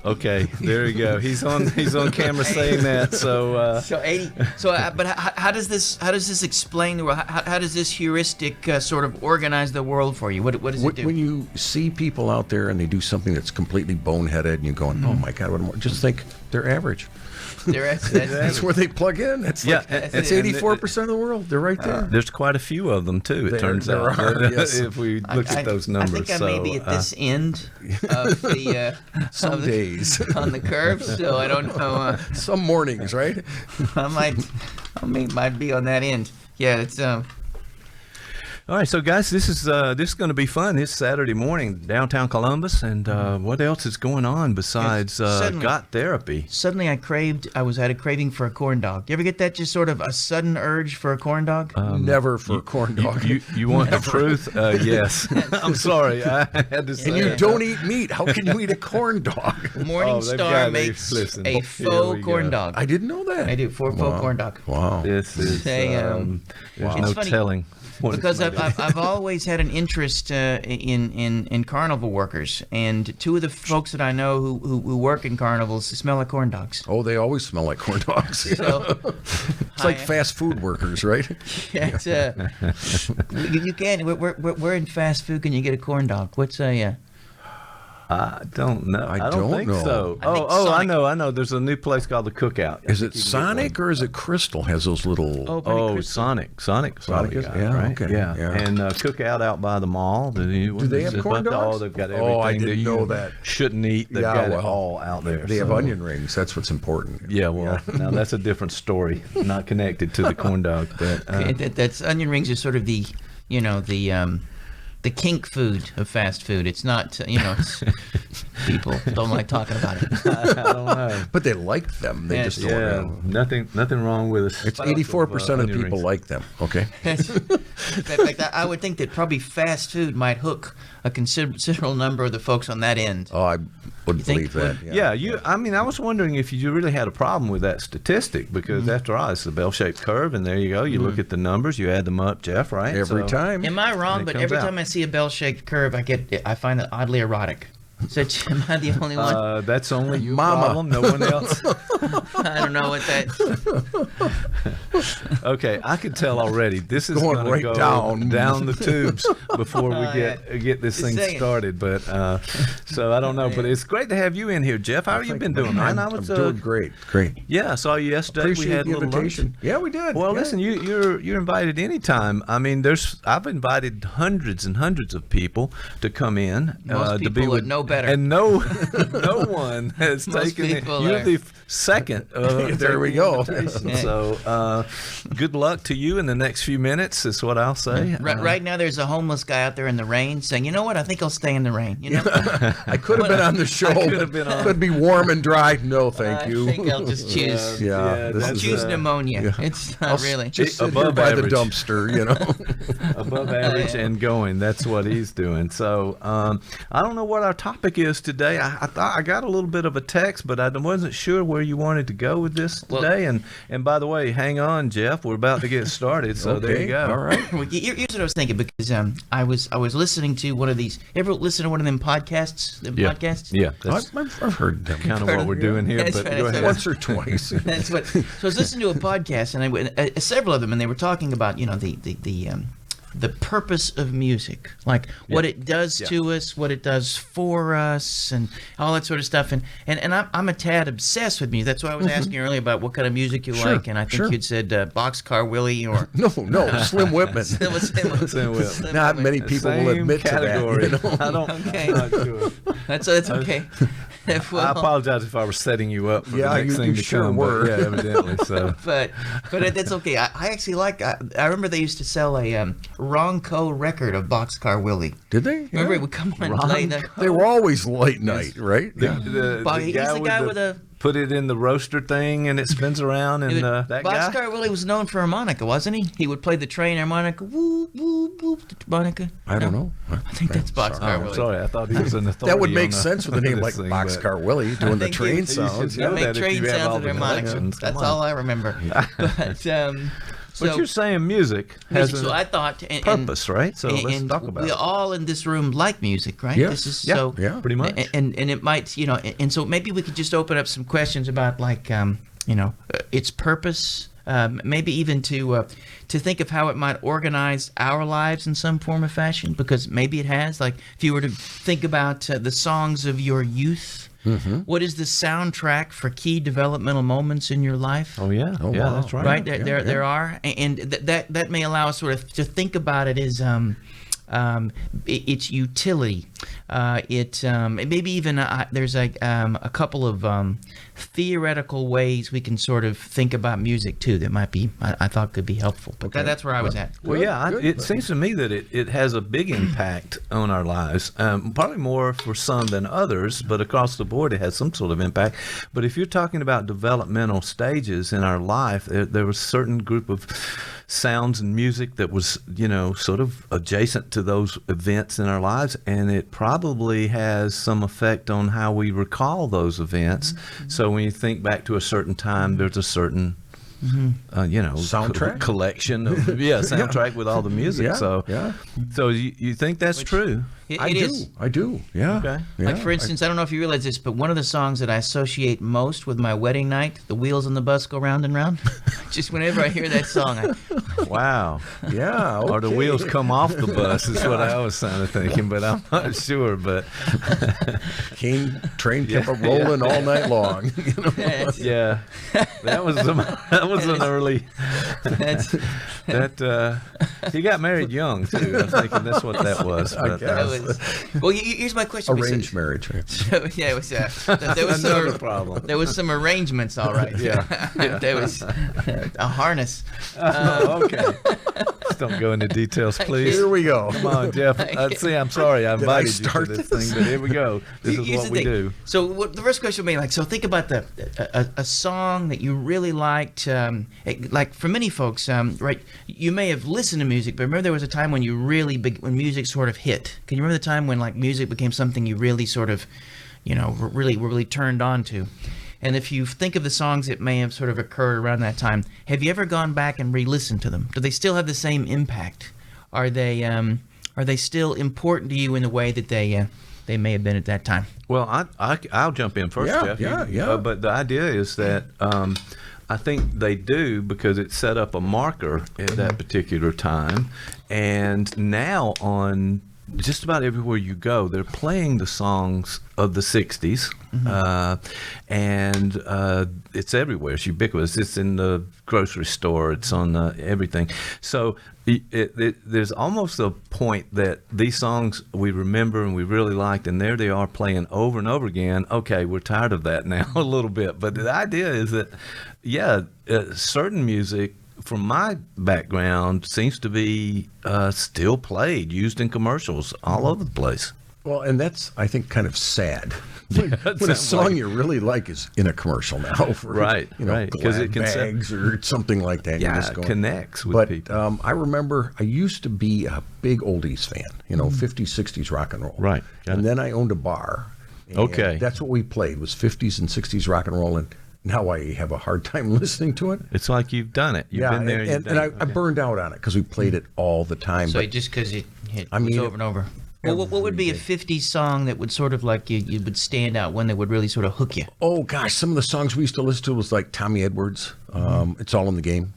[SPEAKER 2] Okay, there you go. He's on camera saying that. So
[SPEAKER 3] So 80. So, but how does this explain the world? How does this heuristic sort of organize the world for you? What does it do?
[SPEAKER 1] When you see people out there and they do something that's completely boneheaded and you're going, oh my God, what am I? Just think they're average. That's where they plug in. It's
[SPEAKER 2] Yeah,
[SPEAKER 1] like,
[SPEAKER 2] and-
[SPEAKER 1] it's 84% of the world. They're right there.
[SPEAKER 2] there's quite a few of them too. It
[SPEAKER 1] There-
[SPEAKER 2] turns
[SPEAKER 1] there
[SPEAKER 2] out
[SPEAKER 1] are, yes.
[SPEAKER 2] if we look at those numbers.
[SPEAKER 3] I think I
[SPEAKER 2] so,
[SPEAKER 3] may be at this end of the
[SPEAKER 1] Some
[SPEAKER 3] of the-
[SPEAKER 1] days.
[SPEAKER 3] on the curve, so I don't know.
[SPEAKER 1] Some mornings, right?
[SPEAKER 3] I might be on that end. Yeah, it's
[SPEAKER 2] All right, so guys, this is going to be fun. It's Saturday morning, downtown Columbus, and what else is going on besides
[SPEAKER 3] Suddenly-
[SPEAKER 2] Got Therapy?
[SPEAKER 3] suddenly I had a craving for a corn dog. You ever get that just sort of a sudden urge for a corn dog?
[SPEAKER 1] Never for a corn dog.
[SPEAKER 2] You want the truth? Yes. I'm sorry, I had to say
[SPEAKER 1] and you
[SPEAKER 2] that.
[SPEAKER 1] don't eat meat. How can you eat a corn dog?
[SPEAKER 3] Morning
[SPEAKER 2] they've
[SPEAKER 3] Star
[SPEAKER 2] got-
[SPEAKER 3] makes
[SPEAKER 2] listen,
[SPEAKER 3] a
[SPEAKER 2] here
[SPEAKER 3] faux
[SPEAKER 2] we
[SPEAKER 3] corn
[SPEAKER 2] go.
[SPEAKER 3] dog.
[SPEAKER 1] I didn't know that.
[SPEAKER 3] I do, faux corn dog.
[SPEAKER 1] Wow.
[SPEAKER 2] This is
[SPEAKER 3] Say,
[SPEAKER 2] there's
[SPEAKER 3] It's
[SPEAKER 2] no
[SPEAKER 3] funny,
[SPEAKER 2] telling. what it
[SPEAKER 3] Because
[SPEAKER 2] might be.
[SPEAKER 3] I've always had an interest in carnival workers, and two of the folks that I know who work in carnivals smell like corn dogs.
[SPEAKER 1] Oh, they always smell like corn dogs.
[SPEAKER 3] So,
[SPEAKER 1] It's like fast food workers, right?
[SPEAKER 3] yeah, it's, you can. We're in fast food. Can you get a corn dog? What's a?
[SPEAKER 2] I don't know.
[SPEAKER 1] I
[SPEAKER 2] don't
[SPEAKER 1] don't
[SPEAKER 2] think
[SPEAKER 1] know.
[SPEAKER 2] so.
[SPEAKER 3] I think
[SPEAKER 2] I
[SPEAKER 3] Sonic-
[SPEAKER 2] know. There's a new place called the Cookout.
[SPEAKER 1] Is it Sonic or is it Crystal? Has those little.
[SPEAKER 3] Oh,
[SPEAKER 2] Sonic.
[SPEAKER 1] Sonic
[SPEAKER 2] probably
[SPEAKER 1] is-
[SPEAKER 2] got,
[SPEAKER 1] yeah,
[SPEAKER 2] right?
[SPEAKER 1] okay,
[SPEAKER 2] Yeah.
[SPEAKER 1] yeah.
[SPEAKER 2] And Cookout out by the mall. Do
[SPEAKER 1] they have corn dogs?
[SPEAKER 2] Oh, they've got everything
[SPEAKER 1] Oh, I
[SPEAKER 2] that
[SPEAKER 1] didn't
[SPEAKER 2] you
[SPEAKER 1] know that.
[SPEAKER 2] shouldn't eat. They've
[SPEAKER 1] Yeah,
[SPEAKER 2] got
[SPEAKER 1] well,
[SPEAKER 2] it all out there.
[SPEAKER 1] They have
[SPEAKER 2] so-
[SPEAKER 1] onion rings. That's what's important.
[SPEAKER 2] Yeah, well, now that's a different story, not connected to the corn dog. But
[SPEAKER 3] that's onion rings are sort of the kink food of fast food. It's not it's, people don't like talking about it.
[SPEAKER 2] I don't know.
[SPEAKER 1] But they like them. They
[SPEAKER 3] Yes.
[SPEAKER 1] just don't.
[SPEAKER 2] Yeah, nothing wrong with it.
[SPEAKER 1] It's 84% of people like them. Okay.
[SPEAKER 3] In fact, I would think that probably fast food might hook a considerable number of the folks on that end.
[SPEAKER 1] Oh, I would
[SPEAKER 3] think
[SPEAKER 1] believe that.
[SPEAKER 2] Yeah, I mean, I was wondering if you really had a problem with that statistic because after all, it's a bell-shaped curve, and there you go. You look at the numbers, you add them up, Jeff, right?
[SPEAKER 1] Every
[SPEAKER 2] So-
[SPEAKER 1] time.
[SPEAKER 3] Am I wrong?
[SPEAKER 2] It
[SPEAKER 3] But
[SPEAKER 2] comes
[SPEAKER 3] every
[SPEAKER 2] out.
[SPEAKER 3] time I see a bell-shaped curve, I find it oddly erotic. So am I the only one?
[SPEAKER 2] That's only your
[SPEAKER 1] Mama.
[SPEAKER 2] problem, no one else.
[SPEAKER 3] I don't know what that.
[SPEAKER 2] Okay, I can tell already. This is
[SPEAKER 1] Going
[SPEAKER 2] going to
[SPEAKER 1] right
[SPEAKER 2] go
[SPEAKER 1] down.
[SPEAKER 2] the tubes before we
[SPEAKER 3] Yeah.
[SPEAKER 2] get this
[SPEAKER 3] Just
[SPEAKER 2] thing
[SPEAKER 3] saying.
[SPEAKER 2] started. But so I don't know. But it's great to have you in here, Jeff. How have you been doing, man?
[SPEAKER 1] I'm doing great. Great.
[SPEAKER 2] Yeah, I saw you yesterday.
[SPEAKER 1] Appreciate
[SPEAKER 2] we had
[SPEAKER 1] the
[SPEAKER 2] a little
[SPEAKER 1] invitation.
[SPEAKER 2] lunch.
[SPEAKER 1] Yeah, we did.
[SPEAKER 2] Well,
[SPEAKER 1] Yeah.
[SPEAKER 2] listen, you're invited anytime. I mean, I've invited hundreds and hundreds of people to come in.
[SPEAKER 3] Most
[SPEAKER 2] to be
[SPEAKER 3] people
[SPEAKER 2] with,
[SPEAKER 3] would know better.
[SPEAKER 2] and no one has
[SPEAKER 3] Most
[SPEAKER 2] taken it.
[SPEAKER 3] people
[SPEAKER 2] You're
[SPEAKER 3] are-
[SPEAKER 2] the second.
[SPEAKER 1] There we go.
[SPEAKER 2] invitation. So, good luck to you in the next few minutes. Is what I'll say.
[SPEAKER 3] Right now, there's a homeless guy out there in the rain saying, "You know what? I think I'll stay in the rain." You know,
[SPEAKER 1] I could have been on the show.
[SPEAKER 2] could have been on.
[SPEAKER 1] Could be warm and dry. No, thank
[SPEAKER 3] I
[SPEAKER 1] you.
[SPEAKER 3] think I'll just choose.
[SPEAKER 1] Yeah, this
[SPEAKER 3] I'll
[SPEAKER 1] is
[SPEAKER 3] choose
[SPEAKER 1] it.
[SPEAKER 3] pneumonia.
[SPEAKER 1] Yeah.
[SPEAKER 3] It's not really.
[SPEAKER 1] Just sit here
[SPEAKER 2] Above
[SPEAKER 1] by
[SPEAKER 2] average.
[SPEAKER 1] the dumpster,
[SPEAKER 2] Above average and going. That's what he's doing. So I don't know what our topic is today. I thought I got a little bit of a text, but I wasn't sure where you wanted to go with this
[SPEAKER 3] Well-
[SPEAKER 2] today. And by the way, hang on, Jeff. We're about to get started. So there you
[SPEAKER 1] Okay,
[SPEAKER 2] go.
[SPEAKER 1] all right.
[SPEAKER 3] Well, here's what I was thinking because I was listening to one of these. Ever listen to one of them podcasts? Podcasts.
[SPEAKER 2] Yeah, that's
[SPEAKER 1] I've heard them
[SPEAKER 2] kind of what we're doing here.
[SPEAKER 3] That's
[SPEAKER 2] But
[SPEAKER 3] right,
[SPEAKER 2] go
[SPEAKER 3] that's
[SPEAKER 2] ahead.
[SPEAKER 1] once or twice.
[SPEAKER 3] That's what. So I was listening to a podcast, and several of them, and they were talking about the purpose of music, like what it does to us, what it does for us, and all that sort of stuff. And I'm a tad obsessed with music. That's why I was asking earlier about what kind of music you
[SPEAKER 1] Sure,
[SPEAKER 3] like, and I think
[SPEAKER 1] sure.
[SPEAKER 3] you'd said Boxcar Willie or.
[SPEAKER 1] No, Slim Whitman.
[SPEAKER 2] Slim Whip.
[SPEAKER 3] Slim
[SPEAKER 1] Not
[SPEAKER 3] Whitman.
[SPEAKER 1] many people will
[SPEAKER 2] Same
[SPEAKER 1] admit
[SPEAKER 2] category.
[SPEAKER 1] to that.
[SPEAKER 2] I don't.
[SPEAKER 3] Okay.
[SPEAKER 2] I'm not sure.
[SPEAKER 3] That's okay.
[SPEAKER 2] I apologize if I was setting you up for
[SPEAKER 1] Yeah,
[SPEAKER 2] the next
[SPEAKER 1] you
[SPEAKER 2] thing to
[SPEAKER 1] sure
[SPEAKER 2] come.
[SPEAKER 1] were.
[SPEAKER 2] But yeah, evidently. So
[SPEAKER 3] but that's okay. I actually like. I remember they used to sell a Ronco record of Boxcar Willie.
[SPEAKER 1] Did they?
[SPEAKER 3] Remember,
[SPEAKER 1] Yeah.
[SPEAKER 3] it would come on late night.
[SPEAKER 1] They were always late night, right?
[SPEAKER 2] the,
[SPEAKER 1] Yeah.
[SPEAKER 3] He's the guy with a.
[SPEAKER 2] put it in the roaster thing and it spins around and that guy.
[SPEAKER 3] Boxcar Willie was known for harmonica, wasn't he? He would play the train harmonica, woo woo woo, harmonica.
[SPEAKER 1] I don't know.
[SPEAKER 3] I think that's Boxcar
[SPEAKER 2] I'm
[SPEAKER 3] Willie.
[SPEAKER 2] sorry, I thought he was an authority.
[SPEAKER 1] That would make
[SPEAKER 2] on
[SPEAKER 1] sense with a name like
[SPEAKER 2] this thing, but-
[SPEAKER 1] Boxcar Willie doing the
[SPEAKER 3] think
[SPEAKER 1] train
[SPEAKER 3] you
[SPEAKER 1] sounds.
[SPEAKER 2] should know
[SPEAKER 3] Make
[SPEAKER 2] that if
[SPEAKER 3] train
[SPEAKER 2] you have all
[SPEAKER 3] sounds with
[SPEAKER 2] the
[SPEAKER 3] harmonica.
[SPEAKER 2] connections.
[SPEAKER 3] That's
[SPEAKER 2] Come on.
[SPEAKER 3] all I remember.
[SPEAKER 2] But you're saying music has
[SPEAKER 3] so
[SPEAKER 2] a
[SPEAKER 3] I thought
[SPEAKER 2] purpose, right? So let's
[SPEAKER 3] and
[SPEAKER 2] talk about
[SPEAKER 3] we
[SPEAKER 2] it.
[SPEAKER 3] all in this room like music, right?
[SPEAKER 1] Yes.
[SPEAKER 3] This is
[SPEAKER 2] Yeah,
[SPEAKER 3] so
[SPEAKER 1] yeah.
[SPEAKER 2] Pretty much.
[SPEAKER 3] and it might, and so maybe we could just open up some questions about like its purpose, maybe even to think of how it might organize our lives in some form or fashion, because maybe it has. Like if you were to think about the songs of your youth. What is the soundtrack for key developmental moments in your life?
[SPEAKER 2] Oh yeah,
[SPEAKER 1] Oh,
[SPEAKER 2] yeah,
[SPEAKER 1] wow.
[SPEAKER 2] that's right.
[SPEAKER 3] Right, there are, and that may allow us sort of to think about it as its utility. Maybe even there's a couple of theoretical ways we can sort of think about music too that might be I thought could be helpful. But
[SPEAKER 1] Okay.
[SPEAKER 3] that's where I was at.
[SPEAKER 2] Well, yeah,
[SPEAKER 1] Good.
[SPEAKER 2] it seems to me that it has a big impact on our lives. Probably more for some than others, but across the board it has some sort of impact. But if you're talking about developmental stages in our life, there was a certain group of sounds and music that was, sort of adjacent to those events in our lives, and it probably has some effect on how we recall those events. So when you think back to a certain time, there's a certain
[SPEAKER 1] Soundtrack?
[SPEAKER 2] collection of soundtrack with all the music.
[SPEAKER 1] Yeah,
[SPEAKER 2] So
[SPEAKER 1] yeah.
[SPEAKER 2] so you think that's true?
[SPEAKER 1] I
[SPEAKER 3] It
[SPEAKER 1] do.
[SPEAKER 3] is.
[SPEAKER 1] I do. Yeah.
[SPEAKER 2] Okay.
[SPEAKER 1] Yeah.
[SPEAKER 3] Like for instance, I don't know if you realize this, but one of the songs that I associate most with my wedding night, "The Wheels on the Bus Go Round and Round," just whenever I hear that song,
[SPEAKER 2] Wow.
[SPEAKER 1] Yeah.
[SPEAKER 2] Or the
[SPEAKER 1] okay.
[SPEAKER 2] wheels come off the bus is what I was kind of thinking, but I'm not sure. But
[SPEAKER 1] Train kept it rolling all night long.
[SPEAKER 2] yeah, that was an early.
[SPEAKER 3] that's,
[SPEAKER 2] He got married young too. I'm thinking that's what that was.
[SPEAKER 1] I
[SPEAKER 2] But,
[SPEAKER 1] guess.
[SPEAKER 3] that was. Well, here's my question.
[SPEAKER 1] Arranged marriage. Right?
[SPEAKER 3] Yeah, it was. There was
[SPEAKER 2] Another
[SPEAKER 3] some.
[SPEAKER 2] problem.
[SPEAKER 3] There was some arrangements, all right.
[SPEAKER 2] Yeah.
[SPEAKER 3] There was a harness.
[SPEAKER 2] Okay. Just don't go into details, please.
[SPEAKER 1] Here we go.
[SPEAKER 2] Come on, Jeff. See, I'm sorry I
[SPEAKER 1] Did I
[SPEAKER 2] invited you to
[SPEAKER 1] start
[SPEAKER 2] this
[SPEAKER 1] this?
[SPEAKER 2] thing, but here we go. This is
[SPEAKER 3] Here's
[SPEAKER 2] what
[SPEAKER 3] the
[SPEAKER 2] we
[SPEAKER 3] thing.
[SPEAKER 2] do.
[SPEAKER 3] So the first question would be like, so think about a song that you really liked. Like for many folks, right? You may have listened to music, but remember there was a time when you really when music sort of hit. Can you remember the time when like music became something you really sort of, really turned on to? And if you think of the songs that may have sort of occurred around that time, have you ever gone back and re-listened to them? Do they still have the same impact? Are they still important to you in the way that they may have been at that time?
[SPEAKER 2] Well, I'll jump in first,
[SPEAKER 1] Yeah,
[SPEAKER 2] Jeff.
[SPEAKER 1] yeah.
[SPEAKER 2] But the idea is that I think they do because it set up a marker at that particular time. And now on just about everywhere you go, they're playing the songs of the 60s. And it's everywhere. It's ubiquitous. It's in the grocery store. It's on everything. So there's almost a point that these songs we remember and we really liked, and there they are playing over and over again. Okay, we're tired of that now a little bit. But the idea is that, certain music from my background seems to be still played, used in commercials all over the place.
[SPEAKER 1] Well, and that's, I think, kind of sad. When a
[SPEAKER 2] sounds
[SPEAKER 1] song
[SPEAKER 2] like-
[SPEAKER 1] you really like is in a commercial now for
[SPEAKER 2] Right,
[SPEAKER 1] Glad
[SPEAKER 2] because it can set-
[SPEAKER 1] bags or something like that. You're
[SPEAKER 2] Yeah,
[SPEAKER 1] just
[SPEAKER 2] it
[SPEAKER 1] going-
[SPEAKER 2] connects with
[SPEAKER 1] but
[SPEAKER 2] people.
[SPEAKER 1] I remember I used to be a big oldies fan, 50s, 60s rock and roll.
[SPEAKER 2] Right, got
[SPEAKER 1] And
[SPEAKER 2] it.
[SPEAKER 1] then I owned a bar. and
[SPEAKER 2] Okay.
[SPEAKER 1] That's what we played was 50s and 60s rock and roll, and now I have a hard time listening to it.
[SPEAKER 2] It's like you've done it. You've been there.
[SPEAKER 1] and,
[SPEAKER 2] you've
[SPEAKER 1] and,
[SPEAKER 2] done
[SPEAKER 1] and
[SPEAKER 2] it.
[SPEAKER 1] I burned out on it because we played it all the time.
[SPEAKER 3] So
[SPEAKER 1] but
[SPEAKER 3] just because it
[SPEAKER 1] I
[SPEAKER 3] was
[SPEAKER 1] mean,
[SPEAKER 3] over and over. Well, what would be a
[SPEAKER 1] every
[SPEAKER 3] 50s song that would sort of like you would stand out, one that would really sort of hook you?
[SPEAKER 1] oh gosh, some of the songs we used to listen to was like Tommy Edwards, "It's All in the Game,"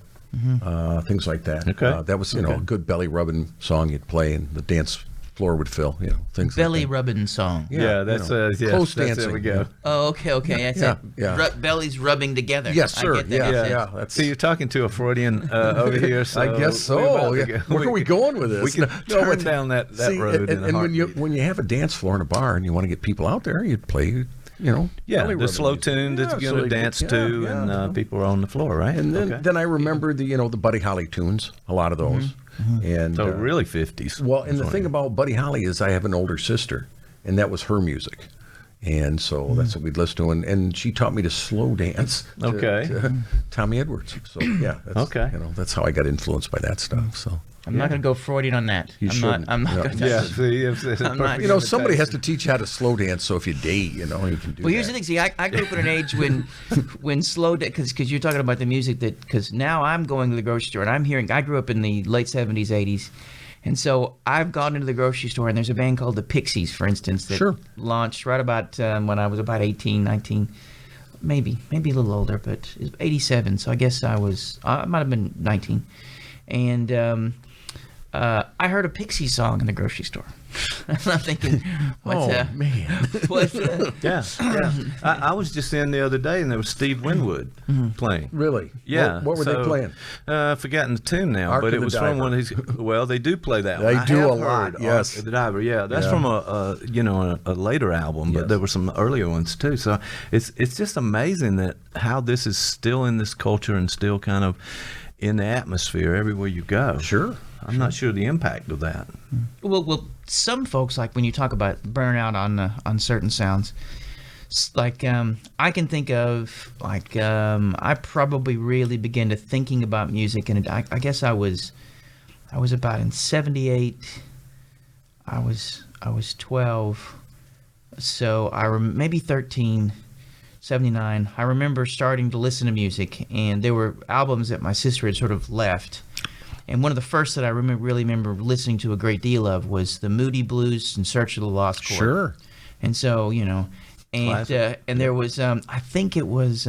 [SPEAKER 1] things like that.
[SPEAKER 2] Okay.
[SPEAKER 1] That was a good belly rubbing song you'd play, and the dance floor would fill. Things
[SPEAKER 3] Belly
[SPEAKER 1] like that.
[SPEAKER 3] rubbing song.
[SPEAKER 2] Yeah, that's
[SPEAKER 1] yes,
[SPEAKER 2] that's,
[SPEAKER 1] close
[SPEAKER 2] There
[SPEAKER 1] dancing.
[SPEAKER 2] we go.
[SPEAKER 3] Oh, okay. That's
[SPEAKER 1] Yeah,
[SPEAKER 3] it.
[SPEAKER 1] yeah.
[SPEAKER 3] Bellies rubbing together.
[SPEAKER 1] Yes,
[SPEAKER 3] I
[SPEAKER 1] sir.
[SPEAKER 3] get that.
[SPEAKER 1] Yeah,
[SPEAKER 3] Yes.
[SPEAKER 1] yeah. That's.
[SPEAKER 2] See, you're talking to a Freudian over here. So
[SPEAKER 1] I guess
[SPEAKER 2] we're about
[SPEAKER 1] so.
[SPEAKER 2] to
[SPEAKER 1] Yeah.
[SPEAKER 2] go-
[SPEAKER 1] Where are we going with this?
[SPEAKER 2] We can turn down that
[SPEAKER 1] see,
[SPEAKER 2] road.
[SPEAKER 1] And,
[SPEAKER 2] in a
[SPEAKER 1] and when
[SPEAKER 2] heartbeat.
[SPEAKER 1] you have a dance floor in a bar and you want to get people out there, you'd play
[SPEAKER 2] Yeah,
[SPEAKER 1] belly
[SPEAKER 2] the
[SPEAKER 1] rubbing
[SPEAKER 2] slow
[SPEAKER 1] music.
[SPEAKER 2] tune that
[SPEAKER 1] Yeah,
[SPEAKER 2] you're
[SPEAKER 1] so
[SPEAKER 2] going to
[SPEAKER 1] they-
[SPEAKER 2] dance
[SPEAKER 1] yeah,
[SPEAKER 2] to,
[SPEAKER 1] yeah,
[SPEAKER 2] and people are on the floor, right?
[SPEAKER 1] And then,
[SPEAKER 2] Okay.
[SPEAKER 1] then I remember the Buddy Holly tunes, a lot of those. And
[SPEAKER 2] So really 50s.
[SPEAKER 1] well, and the thing about Buddy Holly is I have an older sister, and that was her music. And so that's what we'd listen to. And she taught me to slow dance to,
[SPEAKER 2] Okay.
[SPEAKER 1] to Tommy Edwards. So, yeah. That's,
[SPEAKER 2] Okay.
[SPEAKER 1] that's how I got influenced by that stuff. So,
[SPEAKER 3] I'm not going to go Freudian on that.
[SPEAKER 1] You
[SPEAKER 3] I'm
[SPEAKER 1] shouldn't.
[SPEAKER 3] not. I'm not
[SPEAKER 1] No.
[SPEAKER 3] going to.
[SPEAKER 2] Yeah, see, it's
[SPEAKER 3] I'm not-
[SPEAKER 2] perfect
[SPEAKER 1] somebody has to
[SPEAKER 2] imitation.
[SPEAKER 1] teach you how to slow dance. So if you date, you can do
[SPEAKER 3] Well, here's the
[SPEAKER 1] that.
[SPEAKER 3] thing. See, I grew up in an age when slow because you're talking about the music because now I'm going to the grocery store and I'm hearing. I grew up in the late 70s, 80s, and so I've gone into the grocery store and there's a band called the Pixies, for instance, that
[SPEAKER 1] Sure.
[SPEAKER 3] launched right about when I was about 18, 19, maybe a little older, but it's 87. So I guess I might have been 19, and I heard a Pixie song in the grocery store. And I'm thinking,
[SPEAKER 1] Man.
[SPEAKER 3] what?
[SPEAKER 2] Yeah. I was just in the other day, and there was Steve Winwood playing.
[SPEAKER 1] Really?
[SPEAKER 2] Yeah.
[SPEAKER 1] What were they
[SPEAKER 2] so,
[SPEAKER 1] playing?
[SPEAKER 2] Forgotten the tune now,
[SPEAKER 1] Ark
[SPEAKER 2] but
[SPEAKER 1] of
[SPEAKER 2] it
[SPEAKER 1] the
[SPEAKER 2] was
[SPEAKER 1] Diver.
[SPEAKER 2] from one of his. Well, they do play that.
[SPEAKER 1] They
[SPEAKER 2] one. I
[SPEAKER 1] do
[SPEAKER 2] have
[SPEAKER 1] a lot,
[SPEAKER 2] heard
[SPEAKER 1] yes.
[SPEAKER 2] Ark of the Diver. Yeah, that's
[SPEAKER 1] Yeah.
[SPEAKER 2] from a later album, but
[SPEAKER 1] Yes.
[SPEAKER 2] there were some earlier ones too. So it's just amazing that how this is still in this culture and still kind of in the atmosphere everywhere you go.
[SPEAKER 1] Sure.
[SPEAKER 2] I'm not sure the impact of that.
[SPEAKER 3] Well, some folks, like when you talk about burnout on certain sounds, like I can think of I probably really began to thinking about music, and I guess I was about in '78. I was 12, so maybe 13. 79. I remember starting to listen to music, and there were albums that my sister had sort of left. And one of the first that I really remember listening to a great deal of was the Moody Blues in Search of the Lost Chord.
[SPEAKER 1] Sure.
[SPEAKER 3] And so, and there was, I think it was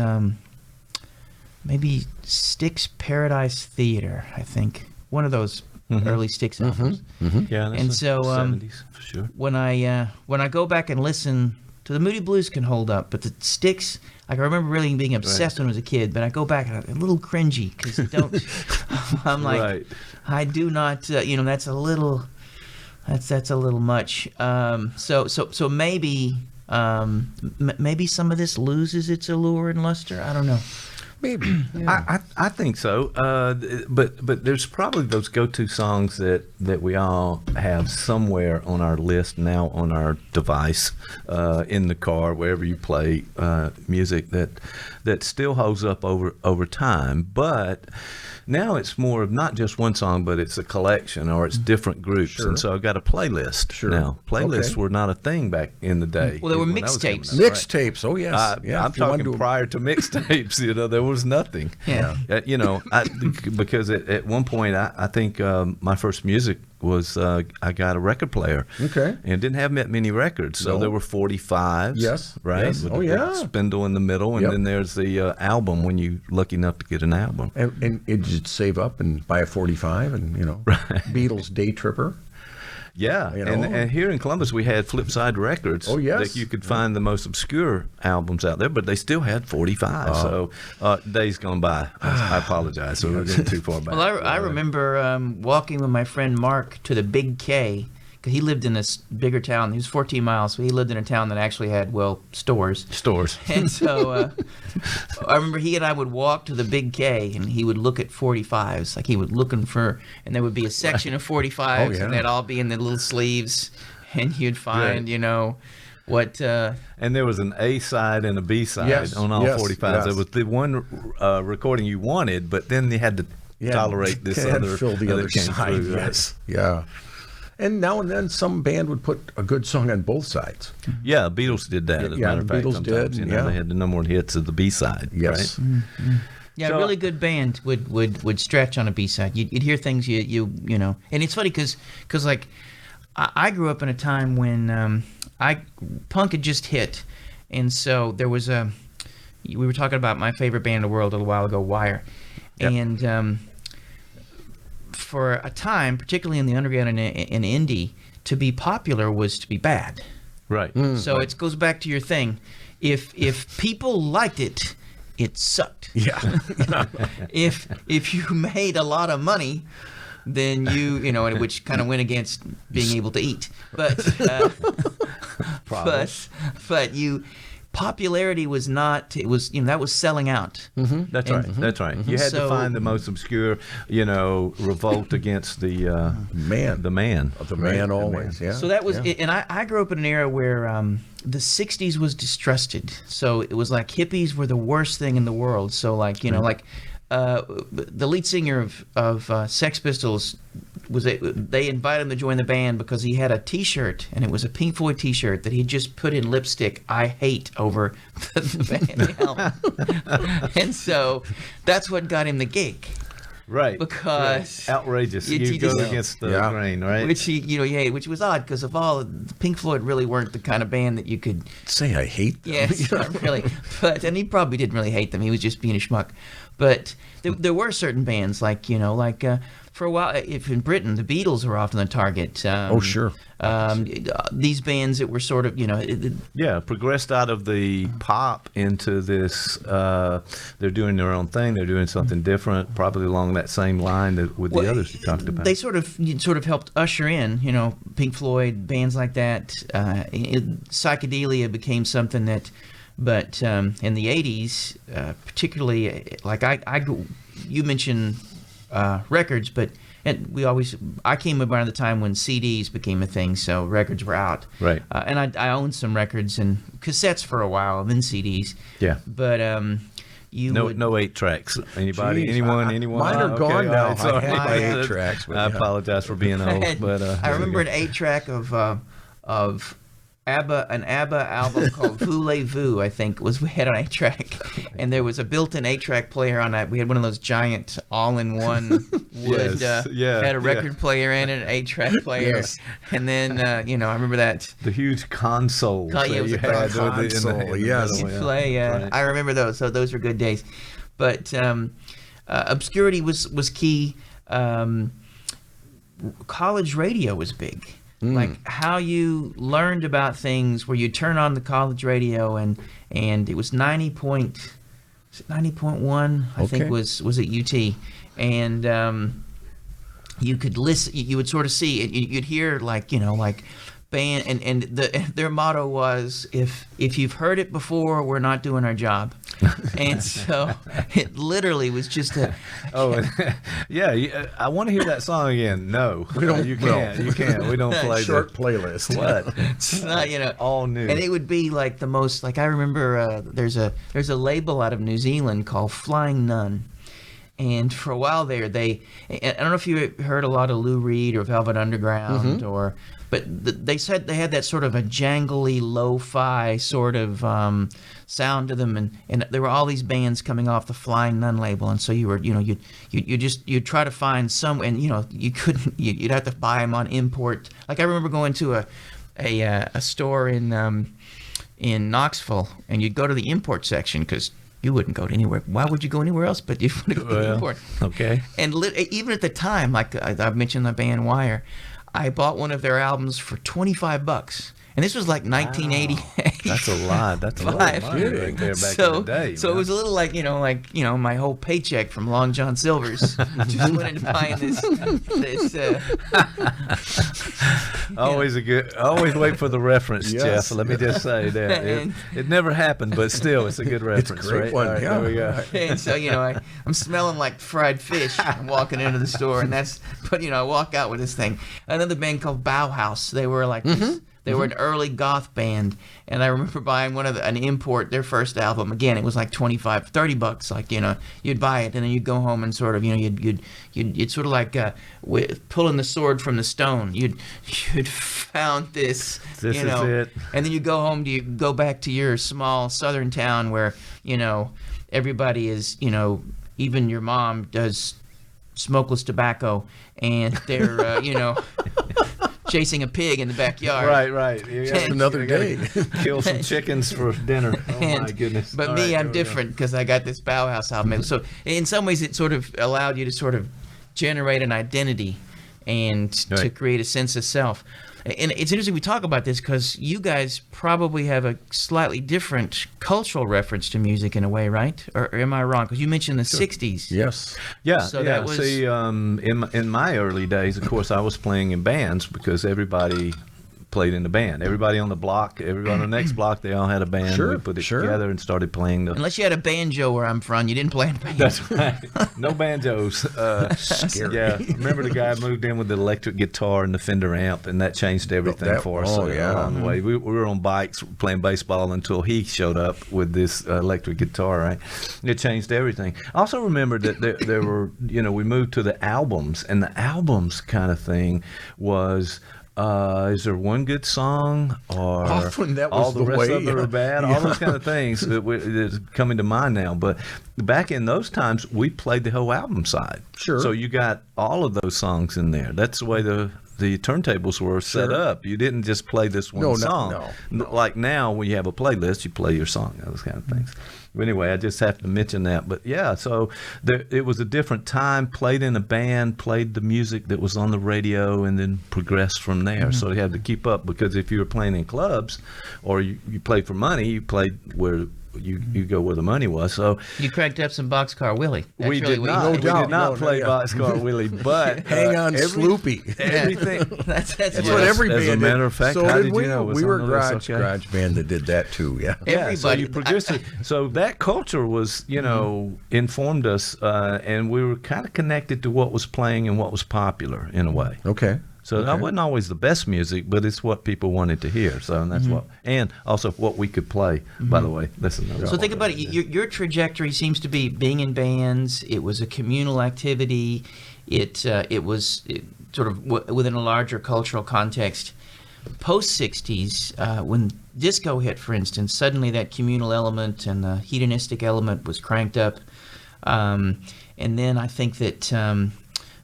[SPEAKER 3] maybe Styx Paradise Theater, I think. One of those early Styx albums.
[SPEAKER 2] Yeah, that's
[SPEAKER 3] And
[SPEAKER 2] the
[SPEAKER 3] so,
[SPEAKER 2] 70s for sure.
[SPEAKER 3] When I go back and listen to the Moody Blues can hold up, but the Styx, like I remember really being obsessed when I was a kid, but I go back and I'm a little cringy because I don't. I'm like,
[SPEAKER 2] Right.
[SPEAKER 3] I do not. That's a little. That's a little much. So maybe maybe some of this loses its allure and luster. I don't know.
[SPEAKER 1] Maybe.
[SPEAKER 2] I think so, but there's probably those go-to songs that we all have somewhere on our list now on our device, in the car, wherever you play music that still holds up over time. But now it's more of not just one song, but it's a collection or it's different groups.
[SPEAKER 1] Sure.
[SPEAKER 2] And so I've got a playlist now. Playlists
[SPEAKER 1] Okay.
[SPEAKER 2] were not a thing back in the day.
[SPEAKER 3] Well, there were
[SPEAKER 2] when I was coming
[SPEAKER 3] mixtapes.
[SPEAKER 2] up, right?
[SPEAKER 1] Mixtapes. Oh, yes.
[SPEAKER 2] I'm
[SPEAKER 1] if you want
[SPEAKER 2] talking
[SPEAKER 1] to-
[SPEAKER 2] prior to mixtapes. There was nothing.
[SPEAKER 3] Yeah.
[SPEAKER 2] Because at one point I think my first music was I got a record player.
[SPEAKER 1] Okay.
[SPEAKER 2] And didn't have that many records, so
[SPEAKER 1] No.
[SPEAKER 2] there were 45s.
[SPEAKER 1] Yes,
[SPEAKER 2] Right.
[SPEAKER 1] yes.
[SPEAKER 2] With
[SPEAKER 1] Oh,
[SPEAKER 2] the big
[SPEAKER 1] yeah.
[SPEAKER 2] spindle in the middle, and
[SPEAKER 1] Yep.
[SPEAKER 2] then there's the album when you lucky enough to get an album.
[SPEAKER 1] And you'd save up and buy a 45 and, Beatles Day Tripper.
[SPEAKER 2] Yeah,
[SPEAKER 1] You know?
[SPEAKER 2] and here in Columbus we had Flipside Records.
[SPEAKER 1] Oh, yes.
[SPEAKER 2] That you could find the most obscure albums out there, but they still had 45. So days gone by. I apologize. So we're getting too far back.
[SPEAKER 3] Well, I remember walking with my friend Mark to the Big K, because he lived in this bigger town. He was 14 miles, so he lived in a town that actually had, stores.
[SPEAKER 2] Stores.
[SPEAKER 3] And so I remember he and I would walk to the Big K, and he would look at 45s. Like he would looking for, and there would be a section of 45s,
[SPEAKER 1] Oh, yeah.
[SPEAKER 3] and they'd all be in the little sleeves, and you'd find, what.
[SPEAKER 2] And there was an A side and a B side
[SPEAKER 1] Yes,
[SPEAKER 2] on all
[SPEAKER 1] yes,
[SPEAKER 2] 45s.
[SPEAKER 1] yes.
[SPEAKER 2] There was the one recording you wanted, but then they had to tolerate this
[SPEAKER 1] Can't
[SPEAKER 2] other
[SPEAKER 1] fill the
[SPEAKER 2] that
[SPEAKER 1] other
[SPEAKER 2] came
[SPEAKER 1] side.
[SPEAKER 2] through, right?
[SPEAKER 1] Yes. Yeah. And now and then some band would put a good song on both sides.
[SPEAKER 2] Yeah, Beatles did that. As a
[SPEAKER 1] Yeah,
[SPEAKER 2] matter of
[SPEAKER 1] the
[SPEAKER 2] fact,
[SPEAKER 1] Beatles
[SPEAKER 2] sometimes,
[SPEAKER 1] did,
[SPEAKER 2] They
[SPEAKER 1] yeah.
[SPEAKER 2] had the number one hits of the B side.
[SPEAKER 1] Yes.
[SPEAKER 2] Right?
[SPEAKER 3] Yeah,
[SPEAKER 2] So-
[SPEAKER 3] a really good band would stretch on a B-side. You'd hear things you know. And it's funny because like I grew up in a time when punk had just hit, and so there was we were talking about my favorite band in the world a little while ago, Wire,
[SPEAKER 1] Yep.
[SPEAKER 3] and for a time, particularly in the underground and indie, to be popular was to be bad.
[SPEAKER 2] Right.
[SPEAKER 3] So it goes back to your thing. If people liked it, it sucked.
[SPEAKER 1] Yeah.
[SPEAKER 3] If you made a lot of money, then which kind of went against being able to eat. But but popularity was not. It was that was selling out.
[SPEAKER 2] That's right. That's right. You had to
[SPEAKER 3] So-
[SPEAKER 2] find the most obscure, revolt against the
[SPEAKER 1] Man.
[SPEAKER 2] the man.
[SPEAKER 1] The man always, yeah.
[SPEAKER 3] So that was,
[SPEAKER 1] yeah.
[SPEAKER 3] and I grew up in an era where the '60s was distrusted. So it was like hippies were the worst thing in the world. So like the lead singer of Sex Pistols they invited him to join the band because he had a T-shirt, and it was a Pink Floyd T-shirt that he just put in lipstick "I hate" over the band album, and so that's what got him the gig.
[SPEAKER 2] Right.
[SPEAKER 3] Because
[SPEAKER 2] outrageous.
[SPEAKER 3] you
[SPEAKER 2] You go
[SPEAKER 3] just-
[SPEAKER 2] against the
[SPEAKER 1] Yeah.
[SPEAKER 2] grain, right?
[SPEAKER 3] Which was odd because of all Pink Floyd really weren't the kind of band that you could.
[SPEAKER 1] Say I hate them.
[SPEAKER 3] Yes, not really. And he probably didn't really hate them. He was just being a schmuck. But there were certain bands like for a while, if in Britain, the Beatles were often the target.
[SPEAKER 1] Oh, sure.
[SPEAKER 3] These bands that were sort of
[SPEAKER 2] Yeah, progressed out of the pop into this. They're doing their own thing. They're doing something different, probably along that same line with the others you talked about.
[SPEAKER 3] They sort of helped usher in, Pink Floyd, bands like that. Psychedelia became something that, but in the '80s, particularly, like you mentioned records, but. And I came around the time when CDs became a thing, so records were out.
[SPEAKER 2] Right.
[SPEAKER 3] And I owned some records and cassettes for a while, then CDs.
[SPEAKER 2] Yeah.
[SPEAKER 3] But
[SPEAKER 2] No 8-tracks. Anybody?
[SPEAKER 1] Jeez,
[SPEAKER 2] Anyone?
[SPEAKER 1] mine are gone now.
[SPEAKER 2] all right,
[SPEAKER 1] I had my
[SPEAKER 2] sorry.
[SPEAKER 1] 8-tracks, but
[SPEAKER 2] I
[SPEAKER 1] yeah.
[SPEAKER 2] apologize for being old, but
[SPEAKER 3] I remember an 8-track of ABBA, an ABBA album called Voulez-Vous, I think we had an 8-track, and there was a built-in 8-track player on that. We had one of those giant all-in-one wood, had a record player in it, an 8-track player,
[SPEAKER 1] Yes.
[SPEAKER 3] and then I remember that.
[SPEAKER 2] the huge console.
[SPEAKER 3] Yeah, it was a
[SPEAKER 1] console, yes.
[SPEAKER 2] middle,
[SPEAKER 3] Play,
[SPEAKER 2] Right.
[SPEAKER 3] I remember those. So those were good days, but obscurity was key. College radio was big. Like how you learned about things, where you turn on the college radio and it was 90.1, I think
[SPEAKER 1] Okay.
[SPEAKER 3] was at UT, and you could listen. You would sort of see it. You'd hear like band, and their motto was if you've heard it before, we're not doing our job. And so it literally was just a
[SPEAKER 2] yeah. I want to hear that song again. No,
[SPEAKER 1] We don't-
[SPEAKER 2] You can't. You can't. We don't play
[SPEAKER 1] Short playlist.
[SPEAKER 2] What?
[SPEAKER 3] it's not,
[SPEAKER 2] All new.
[SPEAKER 3] and it would be like the most, like I remember there's a label out of New Zealand called Flying Nun. And for a while there, I don't know if you heard a lot of Lou Reed or Velvet Underground, but they said they had that sort of a jangly, lo-fi sort of sound to them, and there were all these bands coming off the Flying Nun label, and so you were, you'd try to find some, and you couldn't, you'd have to buy them on import. Like I remember going to a store in Knoxville, and you'd go to the import section because you wouldn't go to anywhere. Why would you go anywhere else? But you want to go to the import.
[SPEAKER 2] Okay.
[SPEAKER 3] And even at the time, like I've mentioned the band Wire, I bought one of their albums for $25, and this was like 1988.
[SPEAKER 2] That's a lot. That's a lot of money right there back in the day.
[SPEAKER 3] So it was a little like my whole paycheck from Long John Silver's just went into buying this.
[SPEAKER 2] Always always wait for the reference,
[SPEAKER 1] Yes.
[SPEAKER 2] Jeff. Let me just say that
[SPEAKER 3] And-
[SPEAKER 2] it never happened, but still, it's a good reference,
[SPEAKER 1] great
[SPEAKER 2] right?
[SPEAKER 1] one,
[SPEAKER 2] All right,
[SPEAKER 1] yeah.
[SPEAKER 2] There we go.
[SPEAKER 3] And so I'm smelling like fried fish. I'm walking into the store, and I walk out with this thing. Another band called Bauhaus. They were like they were an early goth band, and I remember buying an import, their first album. Again, it was like $25-$30. Like you'd buy it, and then you'd go home and sort of you'd sort of like pulling the sword from the stone. You'd found this.
[SPEAKER 2] This is it.
[SPEAKER 3] And then you go home. You go back to your small southern town where everybody is even your mom does smokeless tobacco, and they're chasing a pig in the backyard.
[SPEAKER 2] Right. You
[SPEAKER 3] Just
[SPEAKER 1] another day.
[SPEAKER 2] Kill some chickens for dinner. Oh my
[SPEAKER 3] And-
[SPEAKER 2] goodness.
[SPEAKER 3] But
[SPEAKER 2] All
[SPEAKER 3] me,
[SPEAKER 2] right,
[SPEAKER 3] I'm
[SPEAKER 2] there we go.
[SPEAKER 3] different because I got this Bauhaus album. So in some ways, it sort of allowed you to sort of generate an identity and to
[SPEAKER 2] Right.
[SPEAKER 3] create a sense of self. And it's interesting we talk about this because you guys probably have a slightly different cultural reference to music in a way, right? Or am I wrong? Because you mentioned the 60s.
[SPEAKER 1] Yes.
[SPEAKER 2] Yeah,
[SPEAKER 3] So
[SPEAKER 2] yeah.
[SPEAKER 3] that was-
[SPEAKER 2] See, in my early days, of course, I was playing in bands because everybody played in the band. Everybody on the block, everybody on the next block, they all had a band.
[SPEAKER 1] Sure,
[SPEAKER 2] We put it
[SPEAKER 1] sure.
[SPEAKER 2] together and started playing the.
[SPEAKER 3] Unless you had a banjo where I'm from, you didn't play in a band.
[SPEAKER 2] That's right. No banjos.
[SPEAKER 1] Scary.
[SPEAKER 2] Yeah. Remember the guy moved in with the electric guitar and the Fender amp, and that changed everything for us along the way. We were on bikes playing baseball until he showed up with this electric guitar, right? It changed everything. I also remember that there were, we moved to the albums, and the albums kind of thing was, is there one good song, or
[SPEAKER 1] Often that
[SPEAKER 2] all
[SPEAKER 1] was
[SPEAKER 2] the
[SPEAKER 1] the
[SPEAKER 2] rest
[SPEAKER 1] way,
[SPEAKER 2] of them are bad? All those kind of things that's coming to mind now. But back in those times, we played the whole album side.
[SPEAKER 1] Sure.
[SPEAKER 2] So you got all of those songs in there. That's the way the turntables were set
[SPEAKER 1] Sure.
[SPEAKER 2] up. You didn't just play this one song.
[SPEAKER 1] No.
[SPEAKER 2] Like now, when you have a playlist, you play your song, those kind of things. But anyway, I just have to mention that. But yeah, so it was a different time. Played in a band, played the music that was on the radio, and then progressed from there. So you had to keep up, because if you were playing in clubs or you played for money, you played where you go where the money was. So
[SPEAKER 3] You cranked up some Boxcar Willie. That's
[SPEAKER 2] we
[SPEAKER 3] really
[SPEAKER 2] did
[SPEAKER 3] what
[SPEAKER 2] not.
[SPEAKER 3] you
[SPEAKER 2] We
[SPEAKER 3] did.
[SPEAKER 2] did not play Boxcar Willie, but
[SPEAKER 1] Hang on, Sloopy.
[SPEAKER 2] Everything.
[SPEAKER 3] That's
[SPEAKER 1] That's
[SPEAKER 3] what
[SPEAKER 1] what every
[SPEAKER 2] as
[SPEAKER 1] band
[SPEAKER 2] a matter
[SPEAKER 1] did.
[SPEAKER 2] of fact,
[SPEAKER 1] so
[SPEAKER 2] how
[SPEAKER 1] did
[SPEAKER 2] did
[SPEAKER 1] we.
[SPEAKER 2] you know? It was
[SPEAKER 1] We were
[SPEAKER 2] on the list,
[SPEAKER 1] garage
[SPEAKER 2] okay.
[SPEAKER 1] garage band that did that too. Yeah.
[SPEAKER 2] Yeah, so
[SPEAKER 3] Everybody-
[SPEAKER 2] you produced it. So that culture was, informed us, and we were kind of connected to what was playing and what was popular in a way.
[SPEAKER 1] Okay.
[SPEAKER 2] So that wasn't always the best music, but it's what people wanted to hear. So and that's what, and also what we could play. By the way, that's another.
[SPEAKER 3] So think about it. Your trajectory seems to be being in bands. It was a communal activity. It was sort of within a larger cultural context. Post '60s, when disco hit, for instance, suddenly that communal element and the hedonistic element was cranked up. And then I think that